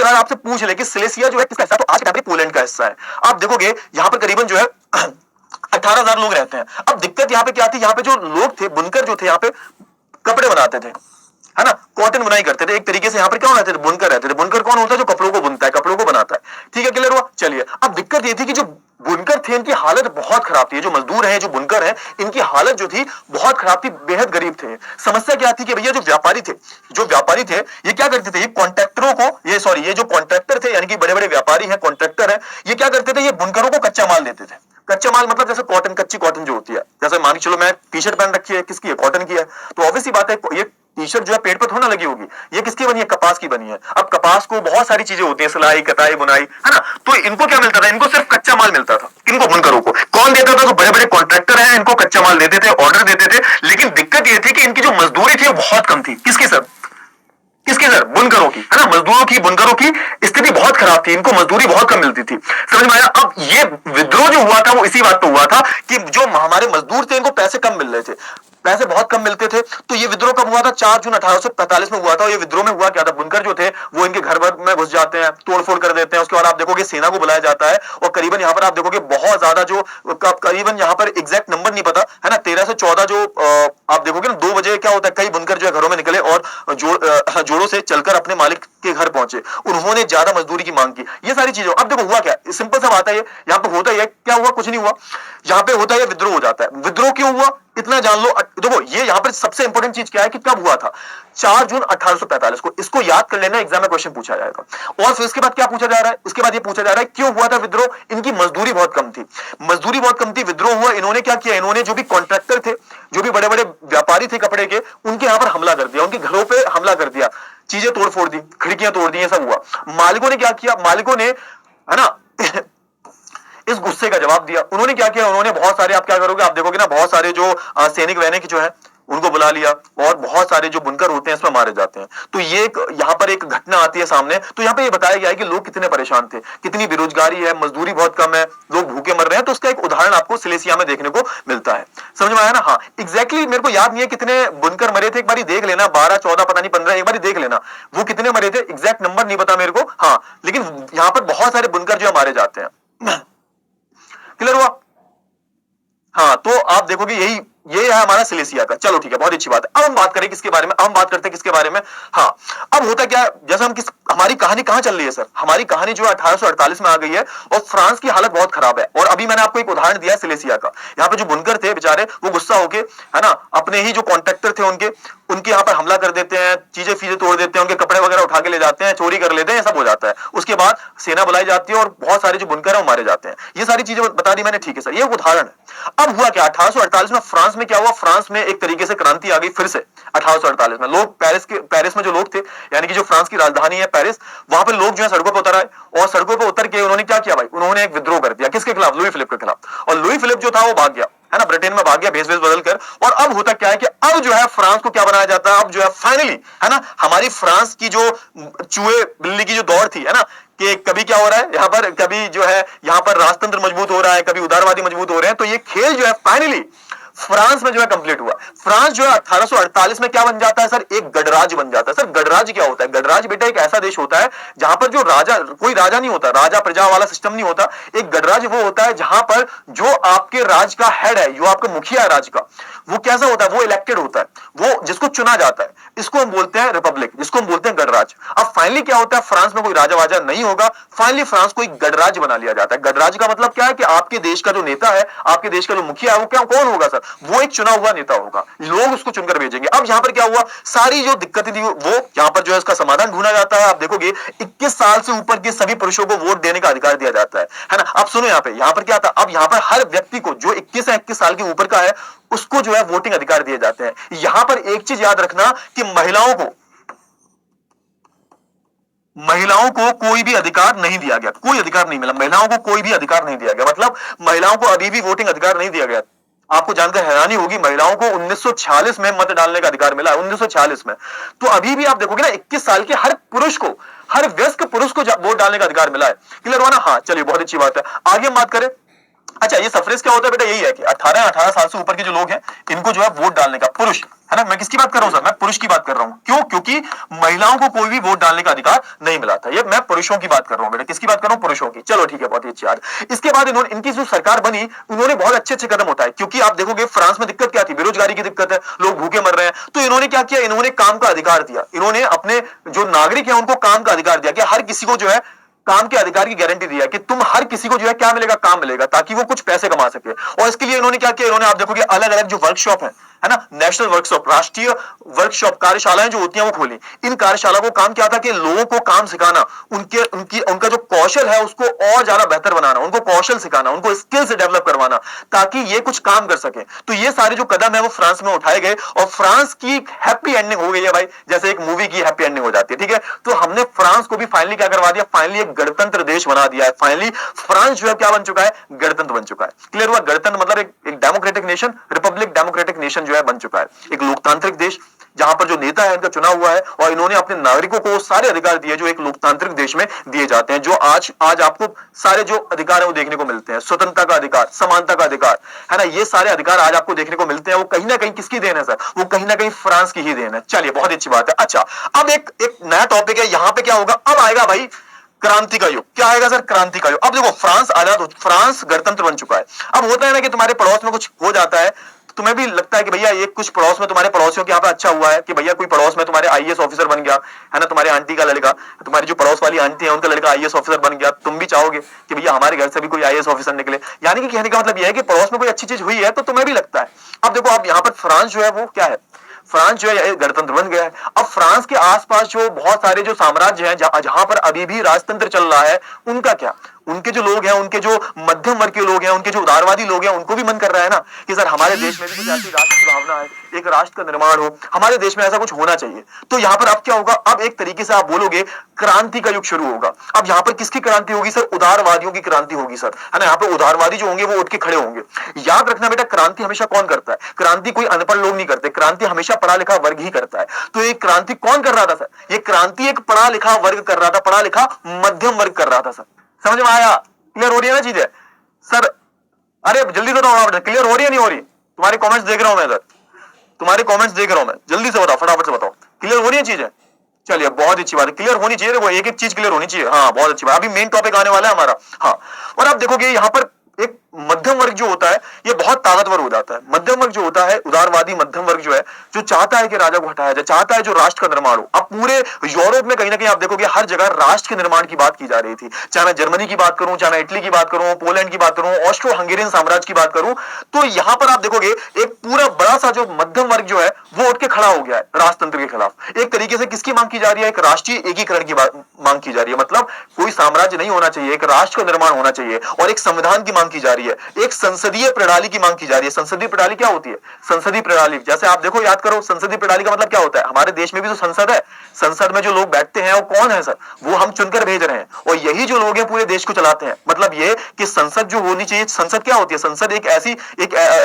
आपसे पूछ ले कि सिलेसिया जो है किसका हिस्सा है, तो आज के टाइम पे पोलैंड का हिस्सा है। आप देखोगे यहाँ पर करीबन जो है 18,000 लोग रहते हैं। अब दिक्कत यहाँ पे क्या थी, यहाँ पे जो लोग थे, बुनकर जो थे, यहाँ पे कपड़े बनाते थे, है ना, कॉटन बुनाई करते थे। एक तरीके से यहाँ पर क्या रहते थे? बुनकर रहते थे। बुनकर कौन होता है? जो कपड़ों को बुनता है, कपड़ों को बनाता है। ठीक है, क्लियर हुआ? चलिए अब दिक्कत ये थी कि जो बुनकर थे इनकी हालत बहुत खराब थी। जो मजदूर हैं, जो बुनकर हैं, इनकी हालत जो थी बहुत खराब थी, बेहद गरीब थे। समस्या क्या थी कि भैया जो व्यापारी थे ये क्या करते थे? ये कॉन्ट्रैक्टरों को, ये जो कॉन्ट्रैक्टर थे, यानी कि बड़े बड़े व्यापारी हैं, कॉन्ट्रैक्टर है, ये क्या करते थे? ये बुनकरों को कच्चा माल देते थे। कच्चा माल मतलब जैसे कॉटन, कच्ची कॉटन जो होती है, जैसे मान के चलो मैं टी शर्ट पहन रखी है, किसकी है? कॉटन की है। तो ऑब्वियस सी बात है, ये टी शर्ट जो है पेट पर थोड़ा लगी होगी, ये किसकी बनी है? कपास की बनी है। अब कपास को बहुत सारी चीजें होती है, सिलाई, कताई, बुनाई, है ना, तो इनको क्या मिलता था? इनको सिर्फ कच्चा माल मिलता था। इनको बुनकरों को कौन देता था? तो बड़े बड़े कॉन्ट्रैक्टर हैं, इनको कच्चा माल देते थे, ऑर्डर देते थे। लेकिन दिक्कत ये थी कि इनकी जो मजदूरी थी वो बहुत कम थी। किसकी सर? बुनकरों की, है ना, मजदूरों की, बुनकरों की स्थिति बहुत बहुत खराब थी, इनको मजदूरी बहुत कम मिलती थी, समझ में आया। अब ये विद्रोह जो हुआ था वो इसी बात पे हुआ था कि जो हमारे मजदूर थे इनको पैसे कम मिल रहे थे, पैसे बहुत कम मिलते थे। तो ये विद्रोह कब हुआ था? 4 जून 1845 में हुआ था। और ये विद्रोह में हुआ क्या था? बुनकर जो थे वो इनके घर भर में घुस जाते हैं, तोड़फोड़ कर देते हैं। उसके बाद आप देखोगे सेना को बुलाया जाता है और करीबन यहाँ पर आप देखोगे बहुत ज्यादा जो करीबन यहाँ पर एग्जैक्ट नंबर नहीं पता है ना, 13 से 14 जो आप देखोगे ना 2 बजे क्या होता है, कई बुनकर जो है घरों में निकले और जोड़ों से चलकर अपने मालिक के घर पहुंचे। उन्होंने ज्यादा मजदूरी की मांग की। ये सारी चीजें अब देखो हुआ क्या, सिंपल सा बात है। यहाँ पे होता है क्या हुआ? कुछ नहीं हुआ। यहाँ पे होता है विद्रोह हो जाता है। विद्रोह क्यों हुआ इतना जान लो। देखो ये यहाँ पर सबसे इंपॉर्टेंट चीज क्या है कि कब हुआ था? 4 जून 1845 को। इसको याद कर लेना, एग्जाम में क्वेश्चन पूछा जाएगा। और फिर इसके बाद क्या पूछा जा रहा है? इसके बाद ये पूछा जा रहा है क्यों हुआ था विद्रोह? इनकी मजदूरी बहुत कम थी। मजदूरी बहुत कम थी, विद्रोह हुआ। इन्होंने क्या किया? इन्होंने जो भी कॉन्ट्रैक्टर थे, जो भी बड़े बड़े व्यापारी थे कपड़े के, उनके यहां पर हमला कर दिया, उनके घरों पे हमला कर दिया, चीजें तोड़ फोड़ दी, खिड़कियां तोड़ दी, ये सब हुआ। मालिकों ने क्या किया? मालिकों ने है ना इस गुस्से का जवाब दिया। उन्होंने क्या किया? उन्होंने बहुत सारे, आप क्या करोगे, आप देखोगे ना बहुत सारे जो सैनिक वैनिक जो है उनको बुला लिया और बहुत सारे जो बुनकर होते हैं इसमें मारे जाते हैं। तो ये यहाँ पर एक घटना आती है सामने। तो यहाँ पे ये बताया गया है कि लोग कितने परेशान थे, कितनी बेरोजगारी है, मजदूरी बहुत कम है, लोग भूखे मर रहे हैं। तो उसका एक उदाहरण आपको सिलेसिया में देखने को मिलता है। समझ में आया ना? हाँ एग्जैक्टली मेरे को याद नहीं है कितने बुनकर मरे थे, एक बार देख लेना, 12 14 पता नहीं 15, एक बार देख लेना वो कितने मरे थे, एग्जैक्ट नंबर नहीं पता मेरे को। हाँ लेकिन यहाँ पर बहुत सारे बुनकर जो मारे जाते हैं। क्लियर हुआ? हाँ तो आप देखोगे यही ये है हमारा सिलेसिया का। चलो ठीक है, बहुत अच्छी बात है। अब हम बात करें किसके बारे में? हम बात करते हैं किसके बारे में? हाँ अब होता क्या है, जैसे हम हमारी कहानी कहां चल रही है सर? हमारी कहानी जो है 1848 में आ गई है और फ्रांस की हालत बहुत खराब है। और अभी मैंने आपको एक उदाहरण दिया सिलेसिया का। यहाँ पे जो बुनकर थे बेचारे वो गुस्सा होके है ना अपने ही जो कॉन्ट्रैक्टर थे उनके यहाँ पर हमला कर देते हैं, चीजें फीजें तोड़ देते हैं, उनके कपड़े वगैरह उठा के ले जाते हैं, चोरी कर लेते हैं, सब हो जाता है। उसके बाद सेना बुलाई जाती है और बहुत सारे जो बुनकर है वो मारे जाते हैं। ये सारी चीजें बता दी मैंने, ठीक है सर, ये एक उदाहरण है। अब हुआ क्या 1848 में? फ्रांस में क्या हुआ? फ्रांस में एक तरीके से क्रांति आ गई फिर से 1848 में। लोग पेरिस में जो लोग थे, यानी कि जो फ्रांस की राजधानी है पेरिस, वहां पे लोग जो है सड़कों पर उतर आए और सड़कों पर उतर के उन्होंने क्या किया भाई? उन्होंने एक विद्रोह कर दिया। किसके खिलाफ? लुई फिलिप के खिलाफ। और लुई फिलिप जो था वो भाग गया है ना, ब्रिटेन में भाग गया भेष वेश बदल कर। और अब होता क्या है कि अब जो है फ्रांस को क्या बनाया जाता है? अब जो है फाइनली है ना हमारी फ्रांस की जो चूहे बिल्ली की जो दौड़ थी है ना, कि कभी क्या हो रहा है यहाँ पर, कभी जो है यहाँ पर राजतंत्र मजबूत हो रहा है, कभी उदारवादी मजबूत हो रहे हैं। तो ये खेल जो है फाइनली फ्रांस में जो है कंप्लीट हुआ। फ्रांस जो है 1848 में क्या बन जाता है सर? एक गणराज्य बन जाता है। सर गणराज्य क्या होता है? गणराज्य बेटा एक ऐसा देश होता है जहां पर जो राजा, कोई राजा नहीं होता, राजा प्रजा वाला सिस्टम नहीं होता। एक गणराज्य वो होता है जहां पर जो आपके राज का हेड है, जो आपका मुखिया है राज का, वो कैसा होता है? वो इलेक्टेड होता है, वो जिसको चुना जाता है। इसको हम बोलते हैं रिपब्लिक, जिसको हम बोलते हैं गणराज्य। अब फाइनली क्या होता है? फ्रांस में कोई राजा वाजा नहीं होगा, फाइनली फ्रांस को एक गणराज्य बना लिया जाता है। गणराज्य का मतलब क्या है कि आपके देश का जो नेता है, आपके देश का जो मुखिया है, वो क्या कौन होगा सर? वो एक चुना हुआ नेता होगा, लोग उसको चुनकर भेजेंगे। अब यहां पर क्या हुआ? सारी जो दिक्कतें थी वो यहां पर जो है उसका समाधान ढूंढा जाता है। आप देखोगे 21 साल से ऊपर के सभी पुरुषों को वोट देने का अधिकार दिया जाता है ना। अब सुनो यहां पर क्या था? अब यहां पर हर व्यक्ति को जो 21 या 21 साल के ऊपर का है उसको जो है वोटिंग अधिकार दिए जाते हैं। यहां पर एक चीज याद रखना कि महिलाओं को कोई भी अधिकार नहीं दिया गया, कोई अधिकार नहीं मिला महिलाओं को, कोई भी अधिकार नहीं दिया गया। मतलब महिलाओं को अभी भी वोटिंग अधिकार नहीं दिया गया। आपको जानकर हैरानी होगी, महिलाओं को 1946 में मत डालने का अधिकार मिला है, 1946 में। तो अभी भी आप देखोगे ना 21 साल के हर पुरुष को, हर वयस्क पुरुष को वोट डालने का अधिकार मिला है। क्लियर हुआ ना? हाँ चलिए बहुत अच्छी बात है, आगे हम बात करें। अच्छा ये सफरेज क्या होता है बेटा? यही है कि 18 साल से ऊपर के जो लोग हैं इनको जो है वोट डालने का, पुरुष है ना, मैं किसकी बात कर रहा हूं सर? मैं पुरुष की बात कर रहा हूं। क्यों? क्योंकि महिलाओं को कोई भी वोट डालने का अधिकार नहीं मिला था। ये मैं पुरुषों की बात कर रहा हूं बेटा। किसकी बात कर रहा हूं? पुरुषों की। चलो ठीक है, बहुत ही अच्छी बात। इसके बाद इन्होंने, इनकी जो सरकार बनी, उन्होंने बहुत अच्छे अच्छे कदम उठाए। क्योंकि आप देखोगे फ्रांस में दिक्कत क्या थी? बेरोजगारी की दिक्कत है, लोग भूखे मर रहे हैं। तो इन्होंने क्या किया? इन्होंने काम का अधिकार दिया। इन्होंने अपने जो नागरिक है उनको काम का अधिकार दिया कि हर किसी को जो है काम के अधिकार की गारंटी दी है कि तुम हर किसी को जो है क्या मिलेगा? काम मिलेगा, ताकि वो कुछ पैसे कमा सके। और इसके लिए इन्होंने क्या किया? इन्होंने आप देखोगे अलग अलग जो वर्कशॉप है ना, नेशनल वर्कशॉप, राष्ट्रीय वर्कशॉप कार्यशालाएं जो होती हैं वो खोली। इन कार्यशाला को काम क्या था कि लोगों को काम सिखाना, उनका जो कौशल है उसको और ज्यादा बेहतर बनाना, उनको कौशल सिखाना, उनको स्किल से डेवलप करवाना, ताकि ये कुछ काम कर सके। तो ये सारे जो कदम है वो फ्रांस में उठाए गए और फ्रांस की हैप्पी एंडिंग हो गई है भाई, जैसे एक मूवी की हैप्पी एंडिंग हो जाती है। ठीक है, तो हमने फ्रांस को भी फाइनली क्या करवा दिया? फाइनली एक गणतंत्र देश बना दिया है। फाइनली फ्रांस जो है क्या बन चुका है? गणतंत्र बन चुका है। क्लियर हुआ? गणतंत्र मतलब एक democratic nation, Republic democratic nation जो है बन चुका है, एक लोकतांत्रिक देश जहां पर जो नेता है इनका चुना हुआ है और इन्होंने अपने नागरिकों को सारे अधिकार दिए जो एक लोकतांत्रिक देश में दिए जाते हैं, जो आज आज आपको सारे जो अधिकार है वो देखने को मिलते हैं, स्वतंत्रता का अधिकार, समानता का अधिकार, है ना, ये सारे अधिकार आज आपको देखने को मिलते हैं। वो कहीं ना कहीं किसकी देन है सर? वो कहीं ना कहीं फ्रांस की ही देन है। चलिए, बहुत अच्छी बात है। अच्छा, अब एक नया टॉपिक है, यहां पे क्या होगा, अब आएगा भाई क्रांति का युग। क्या आएगा सर? क्रांति का युग। अब देखो, फ्रांस आजाद, फ्रांस गणतंत्र बन चुका है। अब होता है ना कि तुम्हारे पड़ोस में कुछ हो जाता है, तुम्हें भी लगता है कि भैया ये कुछ पड़ोस में, तुम्हारे पड़ोसियों के यहाँ पे अच्छा हुआ है कि भैया कोई पड़ोस में तुम्हारे आईएएस ऑफिसर बन गया, है ना, तुम्हारे आंटी का लड़का, तुम्हारी जो पड़ोस वाली आंटी है उनका लड़का आईएएस ऑफिसर बन गया, तुम भी चाहोगे कि भैया हमारे घर से भी कोई आईएएस ऑफिसर निकले। यानी कि कहने का मतलब यह है कि पड़ोस में कोई अच्छी चीज हुई है तो तुम्हें भी लगता है। अब देखो, अब यहाँ पर फ्रांस जो है वो क्या है, फ्रांस जो है गणतंत्र बन गया है। अब फ्रांस के आसपास जो बहुत सारे जो साम्राज्य हैं जहां पर अभी भी राजतंत्र चल रहा है, उनका क्या, उनके जो लोग हैं, उनके जो मध्यम वर्ग के लोग हैं, उनके जो उदारवादी लोग हैं, उनको भी मन कर रहा है ना कि सर हमारे देश में भी कुछ ऐसी राष्ट्र की भावना है, एक राष्ट्र का निर्माण हो, हमारे देश में ऐसा कुछ होना चाहिए। तो यहाँ पर अब क्या होगा, अब एक तरीके से आप बोलोगे क्रांति का युग शुरू होगा। अब यहाँ पर किसकी क्रांति होगी सर? उदारवादियों की क्रांति होगी सर, है ना। यहाँ पर उदारवादी जो होंगे वो उठ के खड़े होंगे। याद रखना बेटा, क्रांति हमेशा कौन करता है? क्रांति कोई अनपढ़ लोग नहीं करते, क्रांति हमेशा पढ़ा लिखा वर्ग ही करता है। तो ये क्रांति कौन कर रहा था सर? ये क्रांति एक पढ़ा लिखा वर्ग कर रहा था, पढ़ा लिखा मध्यम वर्ग कर रहा था सर। समझ में आया? क्लियर हो रही है ना चीजें सर? अरे जल्दी से बताओ, क्लियर हो रही है नहीं हो रही? तुम्हारे कमेंट्स देख रहा हूं मैं इधर, तुम्हारे कमेंट्स देख रहा हूं मैं, जल्दी से बताओ, फटाफट से बताओ, क्लियर हो रही है चीजें? चलिए, बहुत अच्छी बात है, क्लियर होनी चाहिए, वो एक एक चीज क्लियर होनी चाहिए। हाँ, बहुत अच्छी बात। अभी मेन टॉपिक आने वाला है हमारा। हाँ, और आप देखोगे यहाँ पर एक मध्यम वर्ग जो होता है ये बहुत ताकतवर हो जाता है। मध्यम वर्ग जो होता है, उदारवादी मध्यम वर्ग जो है, जो चाहता है कि राजा को हटाया जाए, चाहता है जो राष्ट्र का निर्माण हो। अब पूरे यूरोप में कहीं ना कहीं आप देखोगे हर जगह राष्ट्र के निर्माण की बात की जा रही थी। चाहे मैं जर्मनी की बात करूं, चाहे मैं इटली की बात करूं, पोलैंड की बात करूं, ऑस्ट्रो हंगेरियन साम्राज्य की बात करूं, तो यहां पर आप देखोगे एक पूरा बड़ा सा जो मध्यम वर्ग जो है वो उठ के खड़ा हो गया है राजतंत्र के खिलाफ। एक तरीके से किसकी मांग की जा रही है? एक राष्ट्रीय एकीकरण की मांग की जा रही है। मतलब कोई साम्राज्य नहीं होना चाहिए, एक राष्ट्र का निर्माण होना चाहिए, और एक संविधान की मांग की जा रही है, एक संसदीय प्रणाली की मांग की जा रही है। संसदीय प्रणाली क्या होती है? संसदीय प्रणाली, जैसे आप देखो, याद करो, संसदीय प्रणाली का मतलब क्या होता है? हमारे देश में भी तो संसद है, संसद में जो लोग बैठते हैं वो कौन है सर? वो हम चुनकर भेज रहे हैं, और यही जो लोग हैं पूरे देश को चलाते हैं। मतलब ये कि संसद जो होनी चाहिए, संसद क्या होती है? संसद एक ऐसी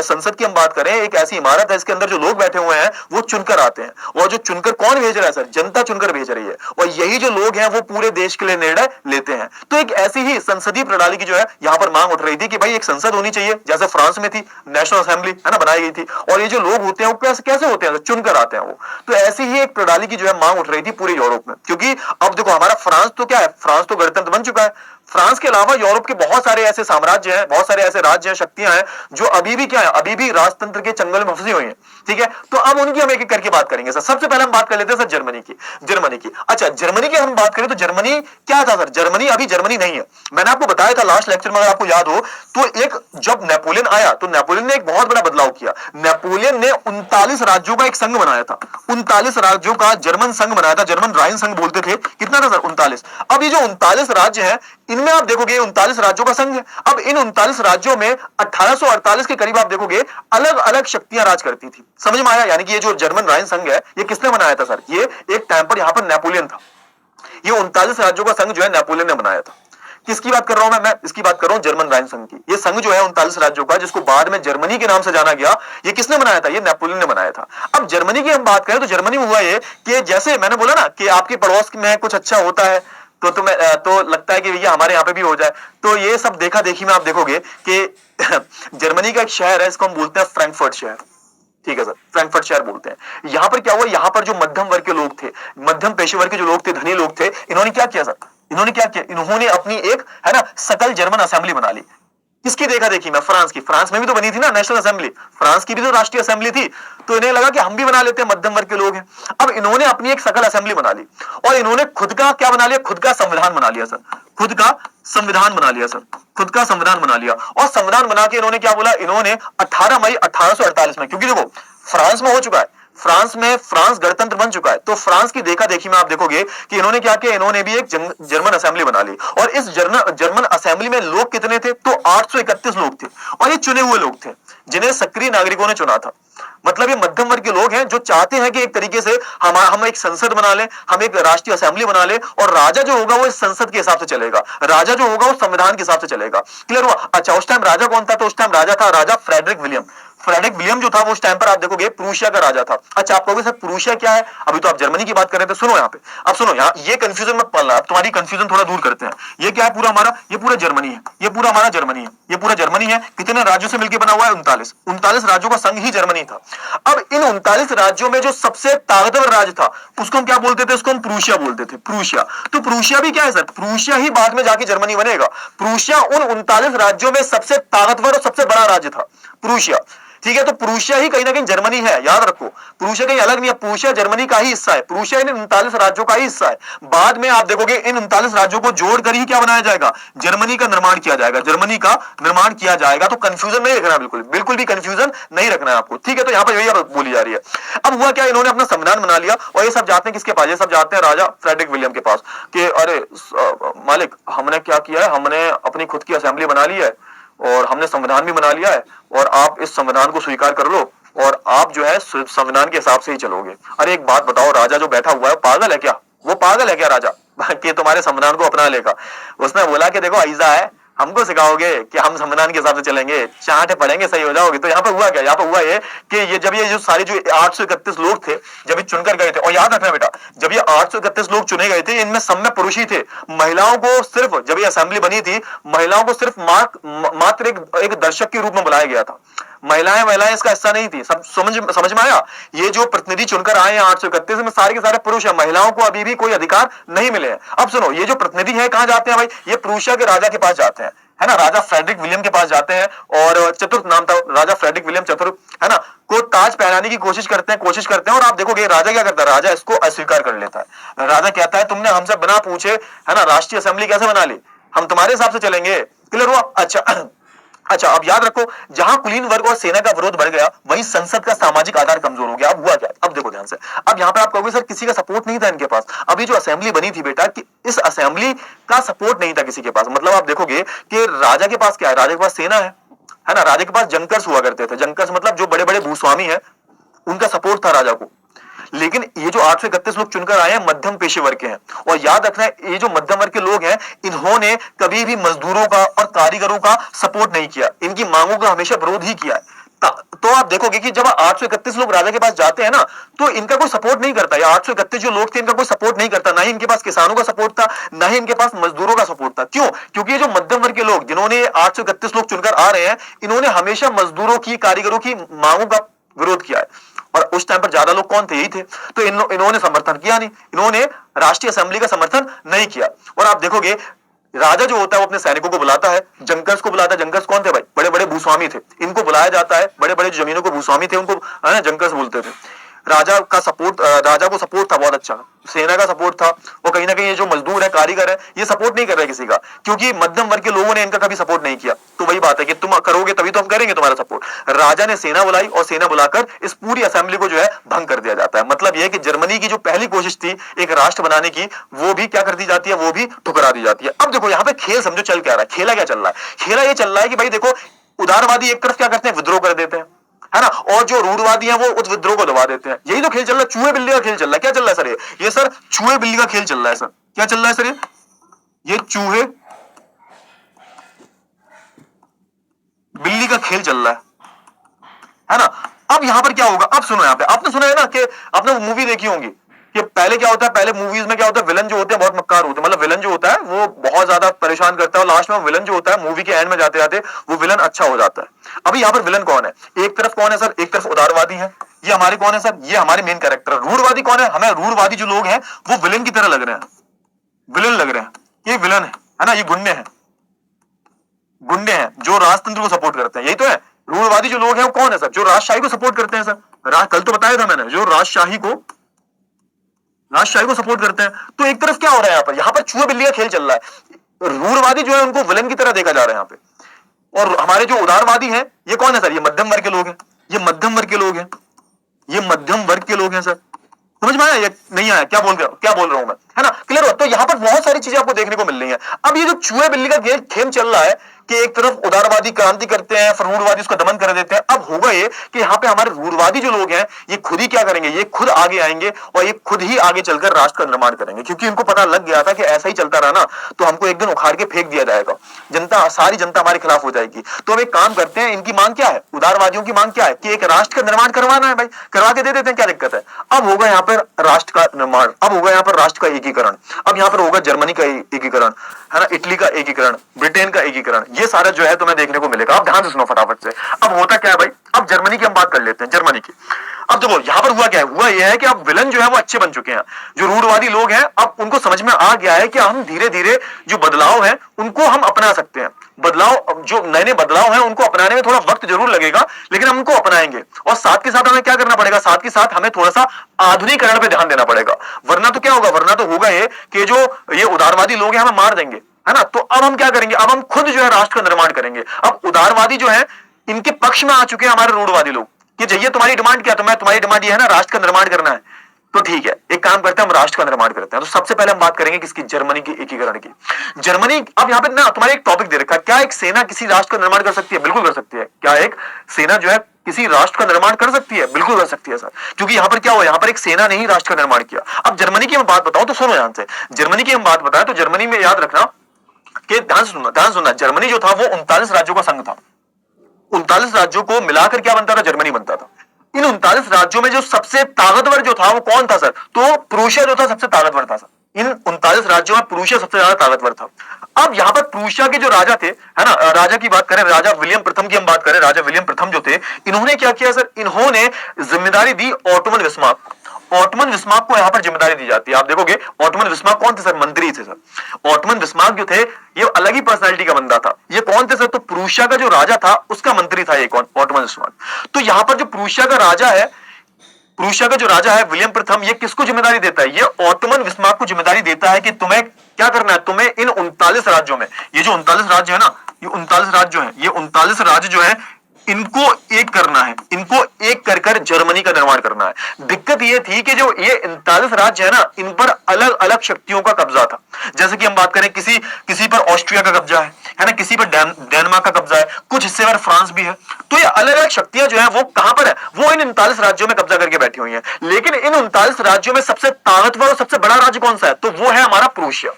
संसद की हम बात करें, एक ऐसी इमारत है इसके अंदर जो लोग बैठे हुए हैं वो चुनकर आते हैं, और जो चुनकर कौन भेज रहा है सर? जनता चुनकर भेज रही है, और यही जो लोग हैं वो पूरे देश के लिए निर्णय लेते हैं। तो एक ऐसी ही संसदीय प्रणाली की जो है यहाँ पर मांग उठ रही थी कि भाई एक संसद होनी चाहिए, जैसे फ्रांस में थी नेशनल असेंबली, है ना, बनाई गई थी, और ये जो लोग होते हैं वो कैसे होते हैं? चुनकर आते हैं वो। तो ऐसी ही एक प्रणाली की जो है मांग उठ रही थी पूरे यूरोप में, क्योंकि अब देखो हमारा फ्रांस तो क्या है, फ्रांस तो गणतंत्र बन चुका है। फ्रांस के अलावा यूरोप के बहुत सारे ऐसे साम्राज्य हैं, बहुत सारे ऐसे राज्य हैं, शक्तियां हैं जो अभी भी क्या है, अभी भी राजतंत्र के चंगल में फंसी हुई हैं। ठीक है, तो अब उनकी हम एक एक करके बात करेंगे सर। सबसे पहले हम बात कर लेते हैं सर जर्मनी की। अच्छा, जर्मनी की हम बात करें तो जर्मनी क्या था सर? जर्मनी अभी जर्मनी नहीं है। मैंने आपको बताया था लास्ट लेक्चर में, अगर आपको याद हो तो, एक जब नेपोलियन आया तो नेपोलियन ने एक बहुत बड़ा बदलाव किया। नेपोलियन ने 39 राज्यों का एक संघ बनाया था, 39 राज्यों का जर्मन संघ बनाया था, जर्मन राइन संघ बोलते थे। कितना था सर? 39। अब ये जो 39 राज्य हैं, इनमें आप देखोगे 39 राज्यों का संघ है। अब इन 39 राज्यों में 1848 के करीब आप देखोगे अलग अलग शक्तियां राज करती थी। समझ में आया? यानी कि ये जो जर्मन राइन संघ है ये किसने बनाया था सर? ये एक टाइम पर यहां पर नेपोलियन था। ये 39 राज्यों का संघ जो है नेपोलियन ने बनाया था। किसकी बात कर रहा हूं मैं इसकी बात कर रहा हूं जर्मन राइन संघ की। ये संघ जो है 39 राज्यों का, जिसको बाद में जर्मनी के नाम से जाना गया, ये किसने बनाया था? ये नेपोलियन ने बनाया था। अब जर्मनी की हम बात करें तो जर्मनी में हुआ ये कि जैसे मैंने बोला ना कि आपके पड़ोस में कुछ अच्छा होता है तो लगता है कि भैया हमारे यहाँ पे भी हो जाए। तो ये सब देखा देखी में आप देखोगे कि जर्मनी का एक शहर है, इसको हम बोलते हैं फ्रैंकफर्ट शहर। ठीक है सर, फ्रैंकफर्ट शहर बोलते हैं। यहां पर क्या हुआ, यहां पर जो मध्यम वर्ग के लोग थे, मध्यम पेशेवर के जो लोग थे, धनी लोग थे, इन्होंने क्या किया सर? इन्होंने क्या किया? इन्होंने अपनी एक, है ना, सकल जर्मन असेंबली बना ली। किसकी देखा देखी में? फ्रांस की। फ्रांस में भी तो बनी थी ना नेशनल असेंबली, फ्रांस की भी तो राष्ट्रीय असेंबली थी। तो इन्हें लगा कि हम भी बना लेते हैं, मध्यम वर्ग के लोग हैं। अब इन्होंने अपनी एक सकल असेंबली बना ली, और इन्होंने खुद का क्या बना लिया? खुद का संविधान बना लिया सर। खुद का संविधान बना लिया सर, खुद का संविधान बना लिया। और संविधान बना के इन्होंने क्या बोला? इन्होंने 18 मई 1848 में, क्योंकि देखो फ्रांस में हो चुका है, फ्रांस गणतंत्र बन चुका है, तो फ्रांस की देखा देखी में आप देखोगे कि इन्होंने क्या किया? इन्होंने भी एक जर्मन असेंबली बना ली। और इस जर्मन असेंबली में लोग कितने थे? तो 831 लोग थे, और ये चुने हुए लोग थे जिन्हें सक्रिय नागरिकों ने चुना था। मतलब ये मध्यम वर्ग के लोग हैं जो चाहते हैं कि एक तरीके से हम एक संसद बना लें, हम एक राष्ट्रीय असेंबली बना लें, और राजा जो होगा वो इस संसद के हिसाब से चलेगा, राजा जो होगा वो संविधान के हिसाब से चलेगा। क्लियर हुआ? अच्छा, उस टाइम राजा कौन था? तो उस टाइम राजा था राजा फ्रेडरिक विलियम। फ्रेडरिक विलियम जो था वो उस टाइम पर आप देखोगे प्रूशिया का राजा था। अच्छा, आप कहोगे सर प्रूशिया क्या है? अभी तो आप जर्मनी की बात कर रहे थे। सुनो यहाँ पे, अब सुनो, यहाँ ये कंफ्यूजन मत पालना, अब तुम्हारी कंफ्यूजन थोड़ा दूर करते हैं। ये क्या है? पूरा हमारा, ये पूरा जर्मनी है, ये पूरा हमारा जर्मनी है, ये पूरा जर्मनी है। कितने राज्यों से मिलकर बना हुआ है? 39 राज्यों का संघ ही जर्मनी था। अब इन 39 राज्यों में जो सबसे ताकतवर राज्य था उसको हम क्या बोलते थे? उसको हम प्रूशिया बोलते थे, प्रूशिया। तो प्रूशिया भी क्या है सर? प्रूशिया ही बाद में जाके जर्मनी बनेगा। प्रूशिया उन 39 राज्यों में सबसे ताकतवर और सबसे बड़ा राज्य था, प्रूशिया। ठीक है, तो प्रूशिया ही कहीं ना कहीं जर्मनी है, याद रखो। प्रूशिया कहीं अलग नहीं है, प्रूशिया जर्मनी का ही हिस्सा है, प्रूशिया इन 39 राज्यों का ही हिस्सा है। बाद में आप देखोगे इन 39 राज्यों को जोड़कर ही क्या बनाया जाएगा? जर्मनी का निर्माण किया जाएगा, जर्मनी का निर्माण किया जाएगा। तो कंफ्यूजन नहीं रखना, बिल्कुल बिल्कुल भी कंफ्यूजन नहीं रखना है आपको, ठीक है। तो यहाँ पर यही बोली जा रही है। अब हुआ क्या, इन्होंने अपना संविधान बना लिया और ये सब जाते हैं किसके पास? ये सब जाते हैं राजा फ्रेडरिक विलियम के पास कि अरे मालिक, हमने क्या किया है, हमने अपनी खुद की असेंबली बना ली है और हमने संविधान भी बना लिया है, और आप इस संविधान को स्वीकार कर लो और आप जो है संविधान के हिसाब से ही चलोगे। अरे एक बात बताओ, राजा जो बैठा हुआ है पागल है क्या? वो पागल है क्या राजा कि तुम्हारे संविधान को अपना लेगा? उसने बोला कि देखो ऐसा है, हमको सिखाओगे कि हम संविधान के हिसाब से चलेंगे, चांटे पड़ेंगे, सही हो जाओगे। तो यहाँ पर हुआ क्या? यहाँ पर हुआ ये कि ये जो सारे जो 831 लोग थे जब ये चुनकर गए थे, और याद रखना बेटा, जब ये 831 लोग चुने गए थे इनमें सब में पुरुष ही थे। महिलाओं को सिर्फ, जब ये असेंबली बनी थी, महिलाओं को सिर्फ मात्र एक दर्शक के रूप में बुलाया गया था। महिलाएं इसका हिस्सा नहीं थी। सब समझ में आया? ये जो प्रतिनिधि चुनकर आए हैं 831 में सारे के सारे पुरुष हैं, महिलाओं को अभी भी कोई अधिकार नहीं मिले हैं। अब सुनो, ये जो प्रतिनिधि है कहां जाते हैं भाई? ये प्रूशिया के राजा के पास जाते हैं, है ना, राजा फ्रेडरिक विलियम के पास जाते हैं, और चतुर्थ नाम था राजा फ्रेडरिक विलियम चतुर्थ, है ना, को ताज पहनाने की कोशिश करते हैं। और आप देखोगे राजा क्या करता है? राजा इसको अस्वीकार कर लेता है। राजा कहता है तुमने हमसे बिना पूछे, है ना, राष्ट्रीय असेंबली कैसे बना ली? हम तुम्हारे हिसाब से चलेंगे। क्लियर हुआ? अच्छा, अब याद रखो, जहां कुलीन वर्ग और सेना का विरोध बढ़ गया वहीं संसद का सामाजिक आधार कमजोर हो गया। अब हुआ क्या? अब देखो ध्यान से, अब यहां पे आप कहोगे सर किसी का सपोर्ट नहीं था इनके पास। अभी जो असेंबली बनी थी बेटा, कि इस असेंबली का सपोर्ट नहीं था किसी के पास। मतलब आप देखोगे कि राजा के पास क्या है? राजा के पास सेना है ना, राजा के पास जंकर्स हुआ करते थे। जंकर्स मतलब जो बड़े बड़े भूस्वामी है, उनका सपोर्ट था राजा को। लेकिन ये जो 831 लोग चुनकर आए हैं मध्यम पेशे वर्ग के हैं, और याद रखना है ये जो मध्यम वर्ग के लोग हैं इन्होंने कभी भी मजदूरों का और कारीगरों का सपोर्ट नहीं किया, इनकी मांगों का हमेशा विरोध ही किया है। तो आप देखोगे कि जब 831 लोग राजा के पास जाते हैं ना, तो इनका कोई सपोर्ट नहीं करता। ये 831 जो लोग थे इनका कोई सपोर्ट नहीं करता, ना ही इनके पास किसानों का सपोर्ट था, ना ही इनके पास मजदूरों का सपोर्ट था। क्यों? क्योंकि ये जो मध्यम वर्ग के लोग जिन्होंने 831 लोग चुनकर आ रहे हैं, इन्होंने हमेशा मजदूरों की, कारीगरों की मांगों का विरोध किया है। और उस टाइम पर ज्यादा लोग कौन थे? यही थे। तो इन्होंने समर्थन किया नहीं, इन्होंने राष्ट्रीय असेंबली का समर्थन नहीं किया। और आप देखोगे राजा जो होता है वो अपने सैनिकों को बुलाता है, जंकर्स को बुलाता है। जंकर्स कौन थे भाई? बड़े बड़े भूस्वामी थे, इनको बुलाया जाता है। बड़े बड़े जमीनों को भूस्वामी थे उनको जंकर्स बोलते थे। राजा का सपोर्ट, राजा को सपोर्ट था बहुत अच्छा, सेना का सपोर्ट था, और कहीं ना कहीं ये जो मजदूर है, कारीगर है, ये सपोर्ट नहीं कर रहे किसी का, क्योंकि मध्यम वर्ग के लोगों ने इनका कभी सपोर्ट नहीं किया। तो वही बात है कि तुम करोगे तभी तो हम करेंगे तुम्हारा सपोर्ट। राजा ने सेना बुलाई और सेना बुलाकर इस पूरी असेंबली को जो है भंग कर दिया जाता है। मतलब यह कि जर्मनी की जो पहली कोशिश थी एक राष्ट्र बनाने की, वो भी क्या कर दी जाती है? वो भी ठुकरा दी जाती है। अब देखो यहाँ पे खेल समझो चल क्या रहा है। खेला क्या चल रहा है? खेला ये चल रहा है कि भाई देखो, उदारवादी एक तरफ क्या करते हैं? विद्रोह कर देते हैं, है ना, और जो रूढ़वादी हैं वो उस विद्रोह को दबा देते हैं। यही तो खेल चल रहा है, चूहे बिल्ली का खेल चल रहा है। क्या चल रहा है सर? ये सर चूहे बिल्ली का खेल चल रहा है सर। क्या चल रहा है सर? ये चूहे बिल्ली का खेल चल रहा है ना। अब यहां पर क्या होगा? अब सुनो, यहां पे आपने सुना है ना कि आपने मूवी देखी होंगी कि पहले क्या होता है, पहले मूवीज में क्या होता है, विलन जो होते हैं बहुत मक्कार होते हैं। मतलब विलन जो होता है वो बहुत ज्यादा परेशान करता है, और लास्ट में विलन जो होता है मूवी के एंड में जाते जाते वो विलन अच्छा हो जाता है। अभी यहाँ पर विलन कौन है? एक तरफ कौन है सर? एक तरफ उदारवादी है, ये हमारे कौन है सर? ये हमारे मेन कैरेक्टर। रूढ़वादी कौन है? हमें रूढ़वादी जो लोग हैं वो विलन की तरह लग रहे हैं, विलन लग रहे हैं। ये विलन है ना, ये गुंडे हैं जो राजतंत्र को सपोर्ट करते हैं। यही तो है। रूढ़वादी जो लोग हैं वो कौन है सर? जो राजशाही को सपोर्ट करते हैं सर। कल तो बताया था मैंने, जो राजशाही को सपोर्ट करते हैं। तो एक तरफ क्या हो रहा है यहाँ पर चूहे बिल्ली का खेल चल रहा है। रूढ़वादी जो है उनको विलन की तरह देखा जा रहा है यहाँ पे, और हमारे जो उदारवादी हैं ये कौन है सर? ये मध्यम वर्ग के लोग हैं, ये मध्यम वर्ग के लोग हैं, ये मध्यम वर्ग के लोग हैं सर। समझ में आया या नहीं आया? क्या बोल रहा हूं मैं, है ना? क्लियर हो? तो यहाँ पर बहुत सारी चीजें आपको देखने को मिल रही है। अब ये जो चूहे बिल्ली का खेल चल रहा है, कि एक तरफ उदारवादी क्रांति करते हैं, फिर रूढ़वादी उसका दमन कर देते हैं। अब होगा ये कि यहाँ पे हमारे रूढ़वादी जो लोग हैं ये खुद ही क्या करेंगे, ये खुद आगे आएंगे और ये खुद ही आगे चलकर राष्ट्र का निर्माण करेंगे, क्योंकि इनको पता लग गया था कि ऐसा ही चलता रहा ना तो हमको एक दिन उखाड़ के फेंक दिया जाएगा, जनता, सारी जनता हमारे खिलाफ हो जाएगी। तो हम एक काम करते हैं, इनकी मांग क्या है, उदारवादियों की मांग क्या है कि एक राष्ट्र का निर्माण करवाना है, भाई करवा के दे देते हैं, क्या दिक्कत है। अब होगा यहाँ पर राष्ट्र का निर्माण, अब होगा यहाँ पर राष्ट्र का एकीकरण, अब यहाँ पर होगा जर्मनी का एकीकरण, है ना, इटली का एकीकरण, ब्रिटेन का एकीकरण, ये सारा जो है तुम्हें देखने को मिलेगा। अब ध्यान से सुनो फटाफट से। अब होता क्या है भाई, अब जर्मनी की हम बात कर लेते हैं, जर्मनी की। अब देखो यहां पर हुआ क्या है, हुआ यह है कि अब विलन जो है वो अच्छे बन चुके हैं, जो रूढ़वादी लोग हैं अब उनको समझ में आ गया है कि हम धीरे धीरे जो बदलाव है उनको हम अपना सकते हैं। बदलाव, जो नए नए बदलाव हैं उनको अपनाने में थोड़ा वक्त जरूर लगेगा, लेकिन हम उनको अपनाएंगे। और साथ के साथ हमें क्या करना पड़ेगा, साथ के साथ हमें थोड़ा सा आधुनिकीकरण पे ध्यान देना पड़ेगा, वरना तो क्या होगा, वरना तो होगा ये कि जो ये उदारवादी लोग हैं हमें मार देंगे, है ना। तो अब हम क्या करेंगे, अब हम खुद जो है राष्ट्र का निर्माण करेंगे। अब उदारवादी जो है इनके पक्ष में आ चुके हैं हमारे रूढ़वादी लोग कि चाहिए तुम्हारी डिमांड क्या, तो मैं तुम्हारी डिमांड ये है ना, राष्ट्र का निर्माण करना है, तो ठीक है एक काम करते हैं हम राष्ट्र का निर्माण करते हैं। तो सबसे पहले हम बात करेंगे किसकी, जर्मनी की एकीकरण की। जर्मनी, अब यहाँ पे ना तुम्हारे एक टॉपिक दे रखा है, क्या एक सेना किसी राष्ट्र का निर्माण कर सकती है, बिल्कुल कर सकती है। क्या एक सेना जो है किसी राष्ट्र का निर्माण कर सकती है, बिल्कुल कर सकती है सर, क्योंकि यहाँ पर क्या हुआ, यहाँ पर एक सेना ने ही राष्ट्र का निर्माण किया। अब जर्मनी की मैं बात बताऊं तो सुनो ध्यान से, जर्मनी की हम बात बताएं तो जर्मनी में याद रखना कि ध्यान सुनना, जर्मनी जो था वो 39 राज्यों का संघ था। 39 राज्यों को मिलाकर क्या बनता था, जर्मनी बनता था। इन 39 राज्यों में जो सबसे ताकतवर जो था वो कौन था सर, तो प्रूशिया जो था सबसे ताकतवर था सर। इन 39 राज्यों में प्रूशिया सबसे ज्यादा ताकतवर था। अब यहाँ पर प्रूशिया के जो राजा थे, है ना, राजा की बात करें, राजा विलियम प्रथम की हम बात करें, राजा विलियम प्रथम जो थे, इन्होंने क्या किया सर, इन्होंने जिम्मेदारी दी ऑटोमन बिस्मार्क। ऑटोमन बिस्मार्क को यहां पर जिम्मेदारी दी जाती है। आप देखोगे ऑटोमन बिस्मार्क कौन थे सर, मंत्री थे सर। ऑटोमन बिस्मार्क जो थे ये अलग ही पर्सनालिटी का बंदा था। ये कौन थे सर, तो प्रूशिया का जो राजा था उसका मंत्री था ये कौन, ऑटोमन बिस्मार्क। तो यहां पर जो प्रूशिया का राजा है, प्रूशिया का जो राजा है विलियम प्रथम, ये किसको जिम्मेदारी देता है, ये ऑटोमन बिस्मार्क को जिम्मेदारी देता है कि तुम्हें क्या करना है, तुम्हें इन 39 राज्यों में, ये जो 39 राज्य है ना, ये 39 राज्य है, ये 39 राज्य जो है इनको एक करना है, इनको एक कर कर जर्मनी का निर्माण करना है। दिक्कत ये थी कि जो ये 39 राज्य है ना, इन पर अलग अलग शक्तियों का कब्जा था। जैसे कि हम बात करें किसी पर ऑस्ट्रिया का कब्जा है ना, किसी पर डेनमार्क का कब्जा है, कुछ हिस्से पर फ्रांस भी है। तो ये अलग अलग शक्तियां जो है वो कहां पर है, वो इन 39 राज्यों में कब्जा करके बैठी हुई है। लेकिन इन 39 राज्यों में सबसे ताकतवर और सबसे बड़ा राज्य कौन सा है, तो वो है हमारा प्रूशिया।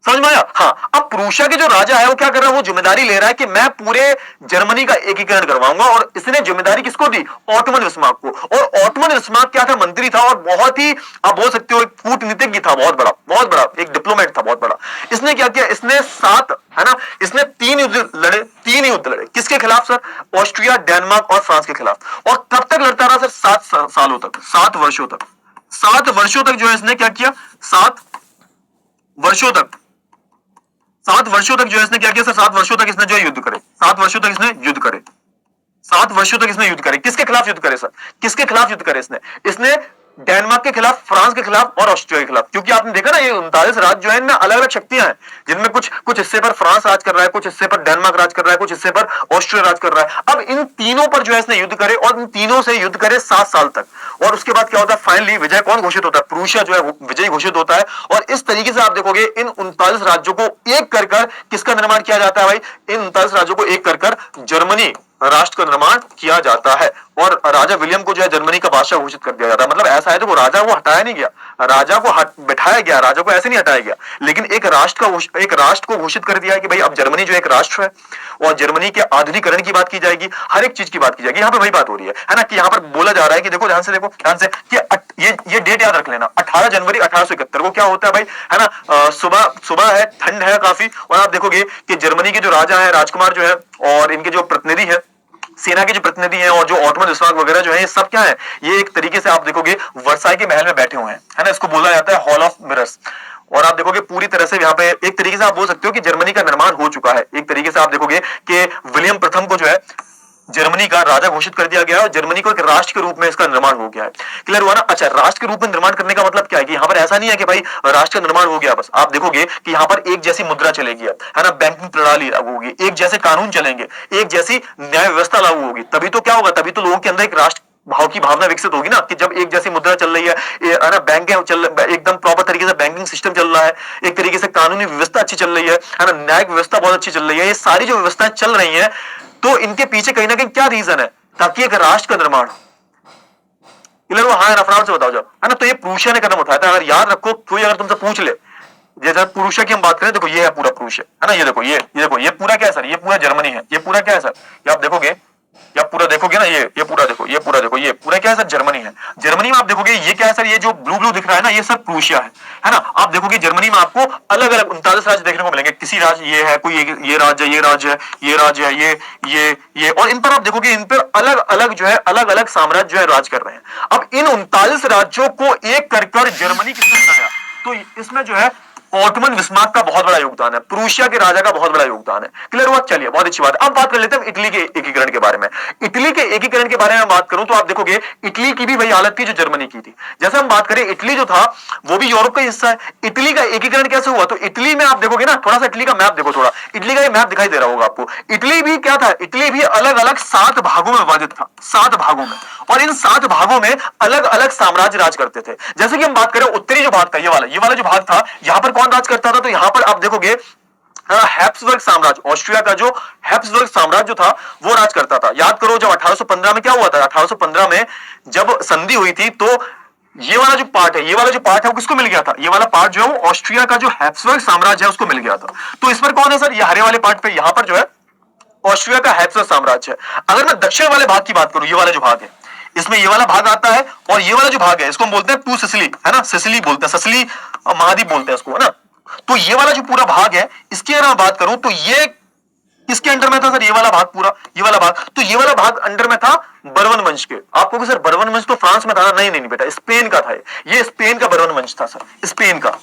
समझ में आया। हाँ, अब प्रूशिया के जो राजा है वो क्या कर रहा है, वो जिम्मेदारी ले रहा है कि मैं पूरे जर्मनी का एकीकरण करवाऊंगा। और इसने जिम्मेदारी किसको दी, ऑटोमन बिस्मार्क को। और ऑटोमन बिस्मार्क क्या था, मंत्री था और बहुत ही, आप बोल सकते हो एक कूटनीतिज्ञ था, बहुत बड़ा एक डिप्लोमेट था, बहुत बड़ा। इसने क्या किया, इसने 7, है ना, इसने 3 युद्ध लड़े। किसके खिलाफ सर, ऑस्ट्रिया, डेनमार्क और फ्रांस के खिलाफ। और कब तक लड़ता रहा सर, 7 सालों तक, 7 वर्षों तक। 7 वर्षों तक जो है इसने क्या किया, 7 वर्षों तक जो है इसने क्या किया सर, 7 वर्षों तक इसने जो युद्ध करे, 7 वर्षों तक इसने युद्ध करे, 7 वर्षों तक इसने युद्ध करे। किसके खिलाफ युद्ध करे सर, किसके खिलाफ युद्ध करे इसने डेनमार्क के खिलाफ, फ्रांस के खिलाफ और ऑस्ट्रिया के खिलाफ। क्योंकि आपने देखा ना ये 39 राज्य जो है इनमें अलग अलग शक्तियां हैं, जिनमें कुछ हिस्से पर फ्रांस राज कर रहा है, कुछ हिस्से पर डेनमार्क राज कर रहा है, कुछ हिस्से पर ऑस्ट्रिया राज कर रहा है। अब इन तीनों पर जो है इसने युद्ध करे और इन तीनों से युद्ध करे 7 साल तक। और उसके बाद क्या होता है, फाइनली विजय कौन घोषित होता है, प्रूशिया जो है विजयी घोषित होता है। और इस तरीके से आप देखोगे इन 39 राज्यों को एक कर किसका निर्माण किया जाता है भाई, इन 39 राज्यों को एक कर जर्मनी राष्ट्र का निर्माण किया जाता है। और राजा विलियम को जो है जर्मनी का बादशाह घोषित कर दिया जाता है। मतलब ऐसा है, देखो राजा को हटाया नहीं गया, राजा को बैठाया गया, राजा को ऐसे नहीं हटाया गया, लेकिन एक राष्ट्र को घोषित कर दिया है कि भाई अब जर्मनी जो एक राष्ट्र है और जर्मनी के आधुनिकीकरण की बात की जाएगी, हर एक चीज की बात की जाएगी। यहाँ पे वही बात हो रही है ना, कि यहाँ पर बोला जा रहा है कि देखो ध्यान से कि ये डेट याद रख लेना, 18 जनवरी 1871 को क्या होता है भाई, है ना, सुबह है, ठंड है काफी। और आप देखोगे कि जर्मनी के जो राजा है, राजकुमार जो है, और इनके जो प्रतिनिधि है, सेना के जो प्रतिनिधि हैं और जो ऑटोमन बिस्मार्क वगैरह जो है, ये सब क्या है, ये एक तरीके से आप देखोगे वर्साई के महल में बैठे हुए हैं, है ना। इसको बोला जाता है हॉल ऑफ मिरर्स। और आप देखोगे पूरी तरह से यहाँ पे एक तरीके से आप बोल सकते हो कि जर्मनी का निर्माण हो चुका है। एक तरीके से आप देखोगे कि विलियम प्रथम को जो है जर्मनी का राजा घोषित कर दिया गया है और जर्मनी को एक राष्ट्र के रूप में इसका निर्माण हो गया है। क्लियर हुआ ना। अच्छा, राष्ट्र के रूप में निर्माण करने का मतलब क्या है कि यहाँ पर ऐसा नहीं है कि भाई राष्ट्र का निर्माण हो गया बस। आप देखोगे कि यहाँ पर एक जैसी मुद्रा चलेगी, है ना, बैंकिंग प्रणाली लागू होगी, एक जैसे कानून चलेंगे, एक जैसी न्याय व्यवस्था लागू होगी। तभी तो क्या होगा, तभी तो लोगों के अंदर एक राष्ट्र भाव की भावना विकसित होगी ना, कि जब एक जैसी मुद्रा चल रही है ना, बैंकें चल एकदम प्रॉपर तरीके से बैंकिंग सिस्टम चल रहा है, एक तरीके से कानूनी व्यवस्था अच्छी चल रही है ना, न्यायिक व्यवस्था बहुत अच्छी चल रही है, ये सारी जो व्यवस्थाएं चल रही हैं, तो इनके पीछे कहीं ना कहीं क्या रीजन है, ताकि एक राष्ट्र का निर्माण हो। क्लियर हुआ? हाँ या फटाफट से बताओ जब, है ना। तो ये प्रूशिया ने कदम उठाया था। अगर याद रखो, कोई अगर तुमसे पूछ ले, जैसे प्रूशिया की हम बात करें, देखो ये है पूरा प्रूशिया, है ना, ये देखो, ये देखो, ये पूरा क्या है सर, ये पूरा जर्मनी है, ये पूरा क्या है सर, ये आप देखोगे, ये आप पूरा देखोगे ना, ये पूरा देखो, ये पूरा देखो, ये पूरा क्या है सर, जर्मनी है। जर्मनी में आप देखोगे ये क्या है सर, ये जो ब्लू ब्लू दिख रहा है ना, ये सर प्रूशिया है ना। आप देखोगे जर्मनी में आपको अलग अलग 39 राज्य देखने को मिलेंगे। किसी राज्य ये है, कोई ये राज्य है, ये राज्य है, ये राज्य है, ये, और इन पर आप देखोगे, इन पर अलग अलग जो है, अलग अलग साम्राज्य जो है राज कर रहे हैं। अब इन 39 राज्यों को एक कर जर्मनी किसने बनाया, तो इसमें जो है ऑटोमन बिस्मार्क का बहुत बड़ा योगदान है, प्रूशिया के राजा का बहुत बड़ा योगदान है। क्लियर हुआ? चलिए, बहुत अच्छी बात है। अब बात कर लेते हैं इटली के एकीकरण के बारे में। इटली के एकीकरण के बारे में बात करूं तो आप देखोगे इटली की भी वही हालत थी जो जर्मनी की थी। जैसे हम बात करें, इटली जो था वो भी यूरोप का हिस्सा है। इटली का एकीकरण कैसे हुआ, तो इटली में आप देखोगे ना, थोड़ा सा इटली का मैप देखो, थोड़ा इटली का ये मैप दिखाई दे रहा होगा आपको। इटली भी क्या था, इटली भी अलग अलग 7 भागों में विभाजित था, 7 भागों में, और इन 7 भागों में अलग अलग साम्राज्य राज करते थे। जैसे कि हम बात करें उत्तरी जो भाग था, ये वाला जो भाग था, यहां पर कौन राज करता था, तो यहां पर आप देखोगे हैप्सबर्ग साम्राज्य, ऑस्ट्रिया का जो हैप्सबर्ग साम्राज्य जो था वो राज करता था। याद करो जब 1815 में क्या हुआ था, 1815 में जब संधि हुई थी, तो ये वाला जो पार्ट है, ये वाला जो पार्ट है वो किसको मिल गया था, ये वाला पार्ट जो है वो ऑस्ट्रिया का जो हैप्सबर्ग साम्राज्य है उसको मिल गया था। तो इस पर कौन है सर, ये हरे वाले पार्ट पे, यहां पर जो है ऑस्ट्रिया का हैप्सबर्ग साम्राज्य है। अगर मैं दक्षिण वाले भाग की बात करूं, ये वाला जो भाग है, इसमें ये वाला भाग आता है, और ये वाला जो भाग है इसको हम बोलते हैं टू सिसिली, है ना, सिसिली बोलते हैं, सिसिली महाद्वीप बोलते हैं इसको, है ना। तो ये वाला जो पूरा भाग है, इसकी अगर मैं बात करूं तो ये किसके अंडर में था सर, ये वाला भाग पूरा, ये वाला भाग, तो ये वाला भाग अंडर में था बर्बन वंश के। आपको कि सर बर्बन वंश तो फ्रांस में था, नहीं नहीं बेटा, स्पेन का था ये स्पेन का बर्बन वंश था सर, स्पेन का।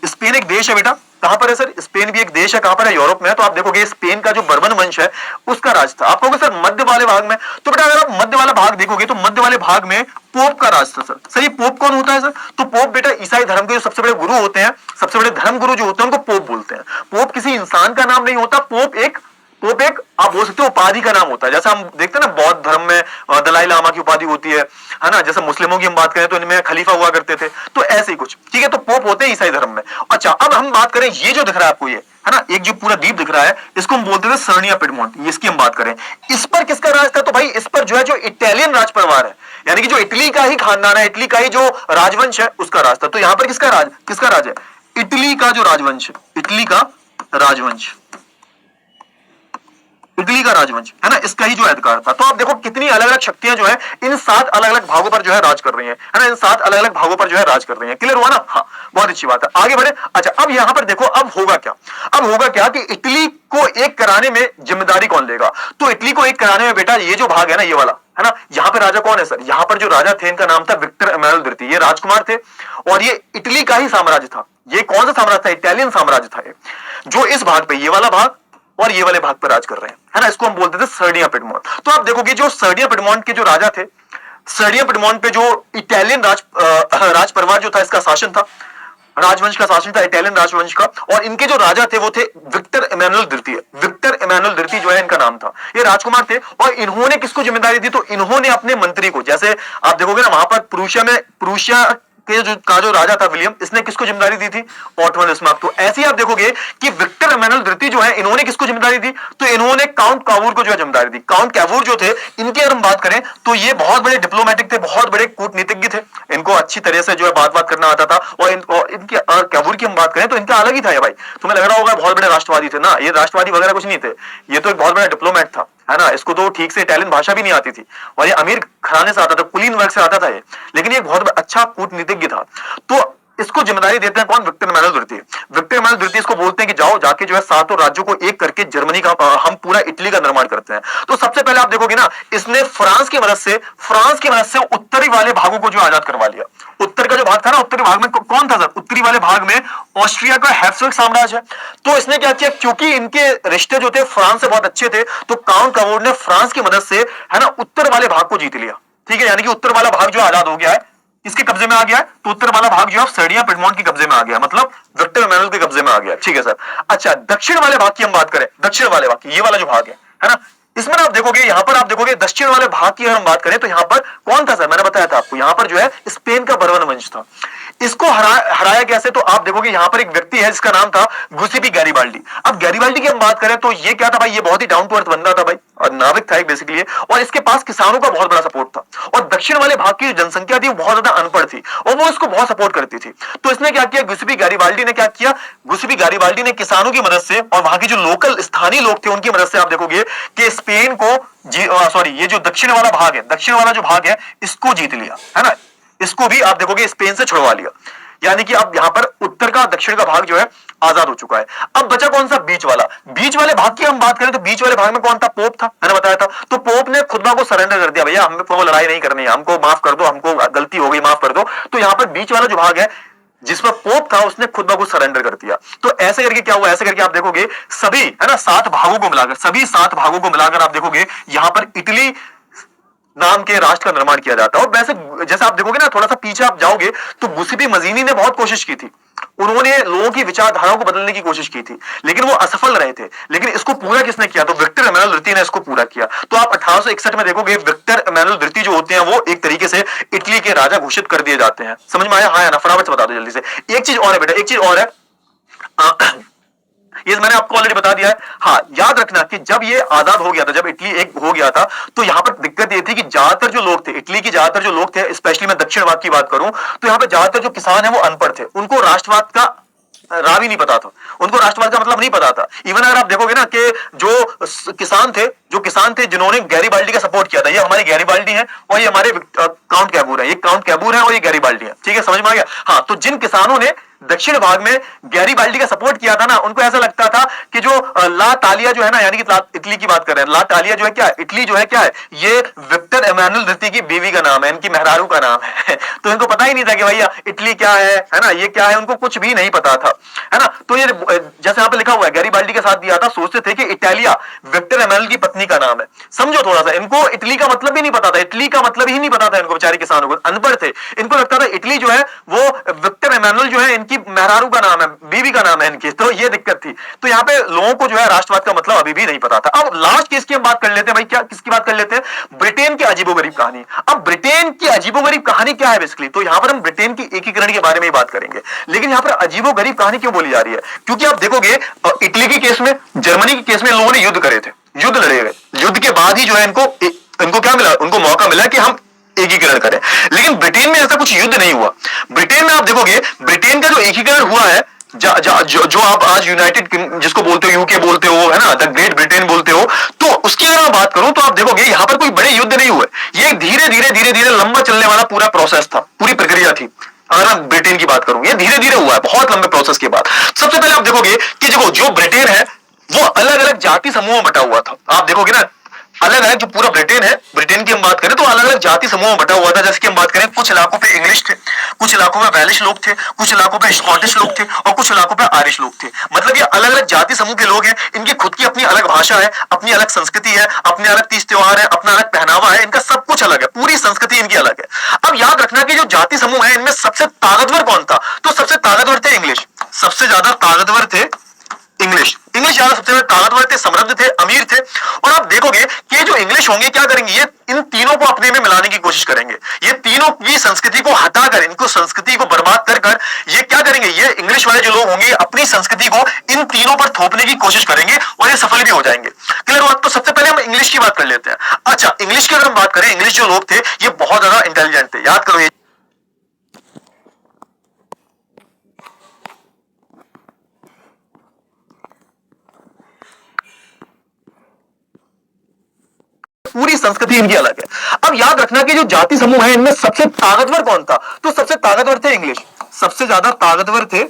स्पेन एक देश है बेटा, कहां पर है सर, स्पेन भी एक देश है, कहां पर है, यूरोप में है। तो आप देखोगे स्पेन का जो बर्बन वंश है उसका राज था। आप कहोगे सर मध्य वाले भाग में, तो बेटा अगर आप मध्य वाला भाग देखोगे तो मध्य वाले भाग में पोप का राज था सर। सर ये पोप कौन होता है सर, तो पोप बेटा ईसाई धर्म के जो सबसे बड़े गुरु होते हैं, सबसे बड़े धर्म गुरु जो होते हैं उनको पोप बोलते हैं। पोप किसी इंसान का नाम नहीं होता, पोप एक आप बोल सकते हो उपाधि का नाम होता है। जैसे हम देखते हैं ना बौद्ध धर्म में दलाई लामा की उपाधि होती है ना। जैसे मुस्लिमों की हम बात करें तो इनमें खलीफा हुआ करते थे, तो ऐसे ही कुछ, ठीक है। तो पोप होते हैं ईसाई धर्म में। अच्छा, अब हम बात करें, ये जो दिख रहा है आपको, ये है ना, एक जो पूरा द्वीप दिख रहा है, इसको हम बोलते थे सर्निया पिडमोंट, इसकी हम बात करें, इस पर किसका राज था, तो भाई इस पर जो है जो इटालियन राज परिवार है, यानी कि जो इटली का ही खानदान है, इटली का ही जो राजवंश है उसका राज था। तो यहां पर किसका राज है, इटली का जो राजवंश, इटली का राजवंश, इटली का राजवंश, है ना, इसका ही जो अधिकार था। तो आप देखो कितनी अलग अलग शक्तियां जो है इन 7 अलग अलग भागों पर जो है राज कर रही हैं, है ना, इन 7 अलग अलग भागों पर जो है राज कर रही हैं। क्लियर हुआ ना? हाँ, बहुत अच्छी बात है, आगे बढ़े। अच्छा, अब यहां पर देखो, अब होगा क्या कि इटली को एक कराने में जिम्मेदारी कौन लेगा, तो इटली को एक कराने में बेटा ये जो भाग है ना, ये वाला, है ना, यहाँ पे राजा कौन है सर, यहाँ पर जो राजा थे इनका नाम था विक्टर एमानुएल द्वितीय। ये राजकुमार थे और ये इटली का ही साम्राज्य था। ये कौन सा साम्राज्य था, इटालियन साम्राज्य था ये, जो इस भाग पे, ये वाला भाग और ये वाले भाग पर राज कर रहे हैं, है ना। इसको हम बोलते थे सर्डिया पिडमोंट। तो आप देखोगे जो सर्डिया पिडमोंट के जो राजा थे, सर्डिया पिडमोंट पे जो इटालियन राज परिवार जो था, इसका शासन था, राजवंश का शासन था, इटालियन राजवंश का। और इनके जो राजा थे वो थे विक्टर एमानुएल द्वितीय। विक्टर एमानुएल द्वितीय जो है इनका नाम था, ये राजकुमार थे। और इन्होंने किसको जिम्मेदारी दी, तो इन्होंने अपने मंत्री को, जैसे आप देखोगे ना वहां पर प्रूशिया का जो राजा था विलियम, इसने किसको जिम्मेदारी दी थी, ऑटोमन बिस्मार्क। तो ऐसे ही आप देखोगे कि विक्टर एमानुएल द्वितीय जो है, इन्होंने किसको जिम्मेदारी दी, तो इन्होंने काउंट कावूर को जो है जिम्मेदारी दी। काउंट कावूर जो थे, इनकी अगर हम बात करें तो ये बहुत बड़े डिप्लोमेटिक थे, बहुत बड़े कूटनीतिज्ञ थे, इनको अच्छी तरह से जो है बात करना आता था। और इनके कावूर की हम बात करें तो इनका अलग ही था ये भाई, तुम्हें लग रहा होगा बहुत बड़े राष्ट्रवादी थे ना, ये राष्ट्रवादी वगैरह कुछ नहीं थे, ये तो एक बहुत बड़ा डिप्लोमेट था, है ना। इसको तो ठीक से इटालियन भाषा भी नहीं आती थी, और ये अमीर घराने से आता था, कुलीन वर्ग से आता था ये, लेकिन ये बहुत अच्छा कूटनीतिज्ञ था। तो इसको जिम्मेदारी देते हैं कौन, विक्टर एमानुएल द्वितीय। विक्टर एमानुएल द्वितीय इसको बोलते हैं कि जाओ जाके जो है 7 राज्यों को एक करके जर्मनी का, हम पूरा इटली का निर्माण करते हैं। तो सबसे पहले आप देखोगे ना, इसने फ्रांस की मदद से उत्तरी वाले भागों को जो आजाद करवा लिया। उत्तर का जो भाग था ना, उत्तरी भाग में कौन था सर, उत्तरी वाले भाग में ऑस्ट्रिया का हैप्सबर्ग साम्राज्य है। तो इसने क्या किया, क्योंकि इनके रिश्ते जो थे फ्रांस से बहुत अच्छे थे, तो काउंट कावूर ने फ्रांस की मदद से, है ना, उत्तर वाले भाग को जीत लिया। ठीक है, यानी कि उत्तर वाला भाग जो आजाद हो गया है, किसके कब्जे में आ गया है, तो उत्तर वाला भाग जो है सर्डिया पिडमोंट के कब्जे में आ गया, मतलब विक्टर एमानुएल के कब्जे में आ गया। ठीक है सर। अच्छा, दक्षिण वाले भाग की हम बात करें, दक्षिण वाले भाग की, ये वाला जो भाग है ना, इसमें आप देखोगे, यहां पर आप देखोगे दक्षिण वाले भाग की अगर हम बात करें तो यहां पर कौन था सर, मैंने बताया था आपको, यहां पर जो है स्पेन का बर्बन वंश था। इसको हराया कैसे, तो आप देखोगे यहां पर एक व्यक्ति है जिसका नाम था गुसिपी गैरिबाल्डी। अब गैरिबाल्डी की हम बात करें तो ये क्या था भाई, ये बहुत ही डाउन टू अर्थ बंदा था भाई, और नाविक था एक बेसिकली, और इसके पास किसानों का बहुत बड़ा सपोर्ट था, और दक्षिण वाले भाग की जो जनसंख्या थी वो बहुत ज्यादा अनपढ़ थी और वो इसको बहुत सपोर्ट करती थी। तो इसने क्या किया, गुसिपी गैरिबाल्डी ने क्या किया, गुसिपी गैरिबाल्डी ने किसानों की मदद से और वहां के जो लोकल स्थानीय लोग थे उनकी मदद से आप देखोगे कि स्पेन को सॉरी ये जो दक्षिण वाला भाग है, दक्षिण वाला जो भाग है इसको जीत लिया है ना, इसको भी आप देखोगे स्पेन से छुड़वा लिया, यानी कि अब यहां पर उत्तर का दक्षिण का भाग जो है आजाद हो चुका है। अब बचा कौन सा, बीच वाला, बीच वाले भाग की हम बात करें तो बीच वाले भाग में कौन था, पोप था, मैंने बताया था। तो पोप ने खुदा को सरेंडर कर दिया, भैया हमें वो लड़ाई नहीं करनी है, हमको माफ कर दो, हमको गलती हो गई, माफ कर दो। तो यहां पर बीच वाला जो भाग है जिसमें पोप था उसने खुदा को सरेंडर कर दिया। तो ऐसे करके क्या हुआ, ऐसे करके आप देखोगे सभी है ना 7 भागों को मिलाकर, सभी 7 भागों को मिलाकर आप देखोगे यहां पर इटली नाम के राष्ट्र का निर्माण किया जाता है। और वैसे जैसे आप देखोगे ना, थोड़ा सा पीछे आप जाओगे तो गुसिपी मजीनी ने बहुत कोशिश की थी, उन्होंने लोगों की विचारधाराओं को बदलने की कोशिश की थी, लेकिन वो असफल रहे थे। लेकिन इसको पूरा किसने किया, तो विक्टर एमेनुएल द्वितीय ने इसको पूरा किया। तो आप 1861 में देखोगे विक्टर एमेनुएल द्वितीय जो होते हैं वो एक तरीके से इटली के राजा घोषित कर दिए जाते हैं। समझ में आया, हाँ या ना, फटाफट से बता दो जल्दी से। एक चीज और है बेटा, एक चीज और है, ये मैंने आपको ऑलरेडी बता दिया है। हाँ, याद रखना कि जब ये आजाद हो गया था, जब इटली एक हो गया था, तो यहां पर दिक्कत ये थी कि ज्यादातर जो लोग थे, इटली की ज्यादातर जो लोग थे, स्पेशली मैं दक्षिण भाग की बात करूं तो यहां पर ज्यादातर जो किसान है वो अनपढ़ थे, उनको राष्ट्रवाद का राह भी नहीं पता था, उनको राष्ट्रवाद का मतलब नहीं पता था। इवन अगर आप देखोगे ना कि जो किसान थे जिन्होंने गैरिबाल्डी का सपोर्ट किया था, ये हमारे गैरिबाल्डी हैं और ये हमारे काउंट कैबूर है, ये काउंट कैबूर है और ये गैरिबाल्डी है, ठीक है, समझ में आ गया। हाँ, तो जिन किसानों ने दक्षिण भाग में गैरिबाल्डी का सपोर्ट किया था ना, उनको ऐसा लगता था कि जो ला तालिया जो है ना, यानी कि इटली की बात कर रहे हैं, ला तालिया जो है क्या है, इटली जो है क्या है, ये विक्टर एमेनुएल द्वितीय की बीवी का नाम है, इनकी मेहरारू का नाम है। तो इनको पता ही नहीं था कि भैया इटली क्या है ना, ये क्या है, उनको कुछ भी नहीं पता था, है ना। तो ये जैसे यहाँ पे लिखा हुआ है गैरिबाल्डी का साथ दिया था, सोचते थे कि इटालिया विक्टर एमेनुएल की पत्नी का नाम है। समझो थोड़ा सा, इनको इटली का मतलब भी नहीं पता था, इटली का मतलब ही नहीं पता था इनको, बेचारे किसानों को, अनपढ़ थे, इनको लगता था इटली जो है वो विक्टर एमेनुएल जो है इनकी मेहरारू का नाम है, बीवी का नाम है इनकी। तो ये दिक्कत थी। तो यहाँ पे लोगों को जो है राष्ट्रवाद का मतलब अभी भी नहीं पता था। अब लास्ट केस की हम बात कर लेते हैं भाई, क्या किसकी बात कर लेते हैं, ब्रिटेन की अजीबोगरीब कहानी। अब ब्रिटेन की अजीबोगरीब कहानी क्या है बेसिकली, तो यहाँ पर हम ब्रिटेन की एकीकरण के बारे में ही बात करेंगे, लेकिन यहाँ पर अजीबोगरीब कहानी क्यों बोली जा रही है, क्योंकि आप देखोगे इटली के केस में, जर्मनी के केस में लोगों ने युद्ध करे थे, युद्ध लड़े गए, युद्ध के बाद ही जो है इनको क्या मिला, उनको मौका मिला कि हम एकीकरण करें। लेकिन ब्रिटेन में ऐसा कुछ युद्ध नहीं हुआ। ब्रिटेन में आप देखोगे, ब्रिटेन का जो एकीकरण हुआ है, जो आप आज यूनाइटेड जिसको बोलते हो, यूके बोलते हो, है ना, द ग्रेट ब्रिटेन बोलते हो, तो उसकी अगर मैं बात करूं तो आप देखोगे यहां पर कोई बड़े युद्ध नहीं हुए। ये धीरे धीरे लंबा चलने वाला पूरा प्रोसेस था, पूरी प्रक्रिया थी। अगर मैं ब्रिटेन की बात करूं, ये धीरे धीरे हुआ है, बहुत लंबे प्रोसेस के बाद। सबसे पहले आप देखोगे कि जो ब्रिटेन है वो अलग अलग जाति समूह में बटा हुआ था। आप देखोगे ना, अलग अलग जो पूरा ब्रिटेन है, ब्रिटेन की हम बात करें तो अलग अलग जाति समूह में बटा हुआ था। जैसे कि हम बात करें, कुछ इलाकों पे इंग्लिश थे, कुछ इलाकों में वेलिश लोग थे, कुछ इलाकों पे स्कॉटिश लोग थे और कुछ इलाकों पे आयरिश लोग थे। मतलब ये अलग अलग जाति समूह के लोग हैं, इनकी खुद की अपनी अलग भाषा है, अपनी अलग संस्कृति है, अपने अलग तीज त्योहार है, अपना अलग पहनावा है, इनका सब कुछ अलग है, पूरी संस्कृति इनकी अलग है। अब याद रखना कि जो जाति समूह है इनमें सबसे ताकतवर कौन था, तो सबसे ताकतवर थे इंग्लिश, सबसे ज्यादा ताकतवर थे इंग्लिश ज्यादा सबसे ज्यादा ताकतवर थे, समृद्ध थे, अमीर थे। और आप देखोगे कि जो इंग्लिश होंगे क्या करेंगे, ये इन तीनों को अपने में मिलाने की कोशिश करेंगे, ये तीनों की संस्कृति को हटाकर, इनको संस्कृति को बर्बाद कर ये क्या करेंगे, ये इंग्लिश वाले जो लोग होंगे अपनी संस्कृति को इन तीनों पर थोपने की कोशिश करेंगे और ये सफल भी हो जाएंगे। क्लियर हुआ। तो सबसे पहले हम इंग्लिश की बात कर लेते हैं। अच्छा, इंग्लिश की अगर हम बात करें, इंग्लिश जो लोग थे ये बहुत ज्यादा इंटेलिजेंट थे। याद करो, पूरी संस्कृति इनकी अलग है। अब याद रखना कि जो जाति समूह है इनमें सबसे ताकतवर कौन था, तो सबसे ताकतवर थे इंग्लिश, सबसे ज्यादा ताकतवर थे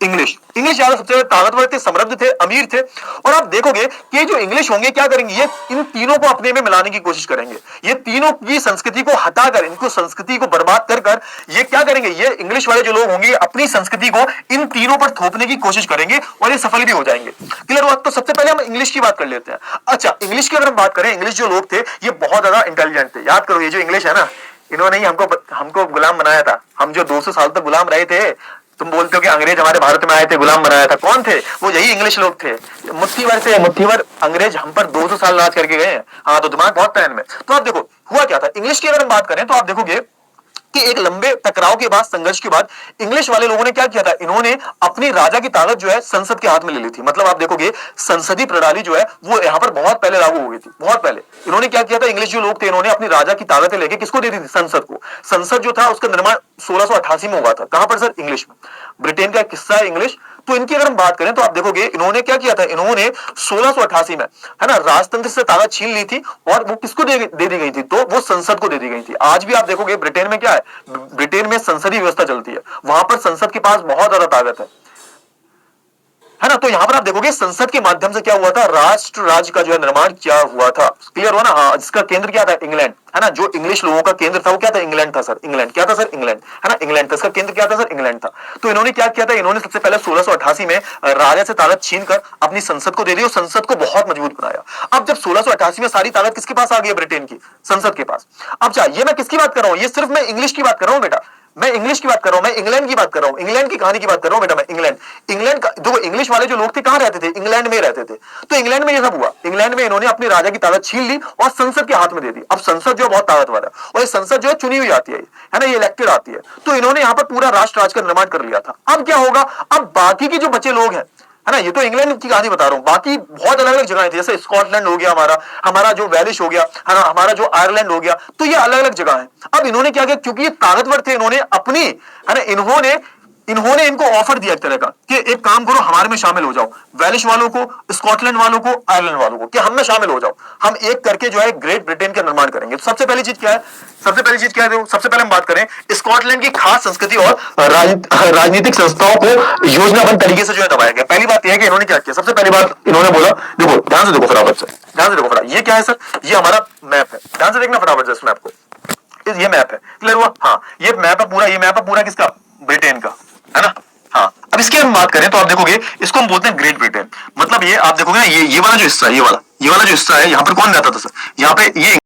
इंग्लिश ज्यादा सबसे ज्यादा ताकतवर थे, समृद्ध थे, अमीर थे। और आप देखोगे कि जो इंग्लिश होंगे क्या करेंगे, ये इन तीनों को अपने में मिलाने की कोशिश करेंगे, ये तीनों की संस्कृति को हटाकर, इनको संस्कृति को बर्बाद कर ये क्या करेंगे, ये इंग्लिश वाले जो लोग होंगे अपनी संस्कृति को इन तीनों पर थोपने की कोशिश करेंगे और ये सफल भी हो जाएंगे। क्लियर हुआ। तो सबसे पहले हम इंग्लिश की बात कर लेते हैं। अच्छा, इंग्लिश की अगर हम बात करें, इंग्लिश जो लोग थे ये बहुत ज्यादा इंटेलिजेंट थे। याद करो, ये जो इंग्लिश है ना, इन्होंने ही हमको गुलाम बनाया था। हम जो 200 साल तक गुलाम रहे थे, तुम बोलते हो कि अंग्रेज हमारे भारत में आए थे, गुलाम बनाया था, कौन थे वो? यही इंग्लिश लोग थे। मुट्ठी भर से, मुट्ठी भर अंग्रेज हम पर 200 साल राज करके गए हैं। हाँ, तो दिमाग बहुत पैन में। तो आप देखो हुआ क्या था इंग्लिश की अगर हम बात करें तो आप देखोगे कि एक लंबे टकराव के बाद, संघर्ष के बाद इंग्लिश वाले लोगों ने क्या किया था, इन्होंने अपनी राजा की ताकत जो है संसद के हाथ में ले ली थी। मतलब आप देखोगे संसदीय प्रणाली जो है वो यहाँ पर बहुत पहले लागू हो गई थी, बहुत पहले। इन्होंने क्या किया था, इंग्लिश जो लोग थे इन्होंने अपनी राजा की ताकतें लेके किसको दे दी थी, संसद को। संसद जो था उसका निर्माण 1688 में हुआ था। कहां पर सर, इंग्लिश में। ब्रिटेन का एक किस्सा है इंग्लिश। तो इनकी अगर हम बात करें तो आप देखोगे इन्होंने क्या किया था, इन्होंने 1688 में, है ना, राजतंत्र से ताकत छीन ली थी और वो किसको दे दी गई थी, तो वो संसद को दे दी गई थी। आज भी आप देखोगे ब्रिटेन में क्या है, ब्रिटेन में संसदीय व्यवस्था चलती है, वहां पर संसद के पास बहुत ज्यादा ताकत है ना। तो यहां पर आप देखोगे संसद के माध्यम से क्या हुआ था, राष्ट्र राज्य का जो है निर्माण क्या हुआ था। क्लियर हुआ ना। हाँ, जिसका केंद्र क्या था, इंग्लैंड, है ना। जो इंग्लिश लोगों का केंद्र था वो क्या था, इंग्लैंड था सर। इंग्लैंड क्या था सर, इंग्लैंड, है ना, इंग्लैंड था। इसका केंद्र क्या था सर, इंग्लैंड था। तो इन्होंने क्या किया था, इन्होंने सबसे पहले 1688 में राजा से ताकत छीन कर अपनी संसद को दे दी और संसद को बहुत मजबूत बनाया। अब जब 1688 में सारी ताकत किसके पास आ गई, ब्रिटेन की, संसद के पास। अब ये मैं किसकी बात कर रहा हूं, ये सिर्फ मैं इंग्लिश की बात कर रहा हूं बेटा, मैं इंग्लिश की बात कर रहा हूं, मैं इंग्लैंड की बात कर रहा हूं, इंग्लैंड की कहानी की बात कर रहा हूं बेटा मैं। इंग्लैंड का देखो, इंग्लिश वाले जो लोग थे कहां रहते थे, इंग्लैंड में रहते थे। तो इंग्लैंड में ये सब हुआ, इंग्लैंड में इन्होंने अपनी राजा की ताकत छीन ली और संसद के हाथ में दे दी। अब संसद जो बहुत ताकतवर है और ये संसद जो है चुनी हुई आती है ना, ये इलेक्टेड आती है। तो इन्होंने यहाँ पर पूरा राष्ट्र राज का निर्माण कर लिया था। अब क्या होगा, अब बाकी के जो बचे लोग हैं, है ना, ये तो इंग्लैंड की कहानी बता रहा हूं, बाकी बहुत अलग अलग जगह थी, जैसे स्कॉटलैंड हो गया हमारा, हमारा जो वेलिश हो गया, है ना, हमारा जो आयरलैंड हो गया, तो ये अलग अलग जगह है। अब इन्होंने क्या किया, क्योंकि ये ताकतवर थे, इन्होंने अपनी, है ना, इन्होंने इनको ऑफर दिया एक तरह का कि एक काम करो, हमारे में शामिल हो जाओ, वेलिश वालों को, स्कॉटलैंड वालों को, आयरलैंड वालों को, कि हम में शामिल हो जाओ, हम एक करके जो है ग्रेट ब्रिटेन का निर्माण करेंगे। तो सबसे पहली चीज क्या है, सबसे पहली चीज क्या है, सबसे पहले हम बात करें स्कॉटलैंड की खास संस्कृति और राजनीतिक संस्थाओं को योजनाबद्ध तरीके से जो है दबाया गया। पहली बात यह है कि इन्होंने क्या किया, सबसे पहली बात इन्होंने बोला, देखो ध्यान से देखो फटाफट से, ध्यान से देखो फटाफट, ये क्या है सर, ये हमारा मैप है, ध्यान से देखना फटाफट से इस मैप को, ये मैप है, क्लियर हुआ। हाँ, ये मैप है पूरा, ये मैप है पूरा किसका, ब्रिटेन का, है ना। हाँ, अब इसकी हम बात करें तो आप देखोगे इसको हम बोलते हैं ग्रेट ब्रिटेन। मतलब ये आप देखोगे ना, ये वाला जो हिस्सा है, ये वाला जो हिस्सा है, यहाँ पर कौन रहता था सर, यहाँ पे ये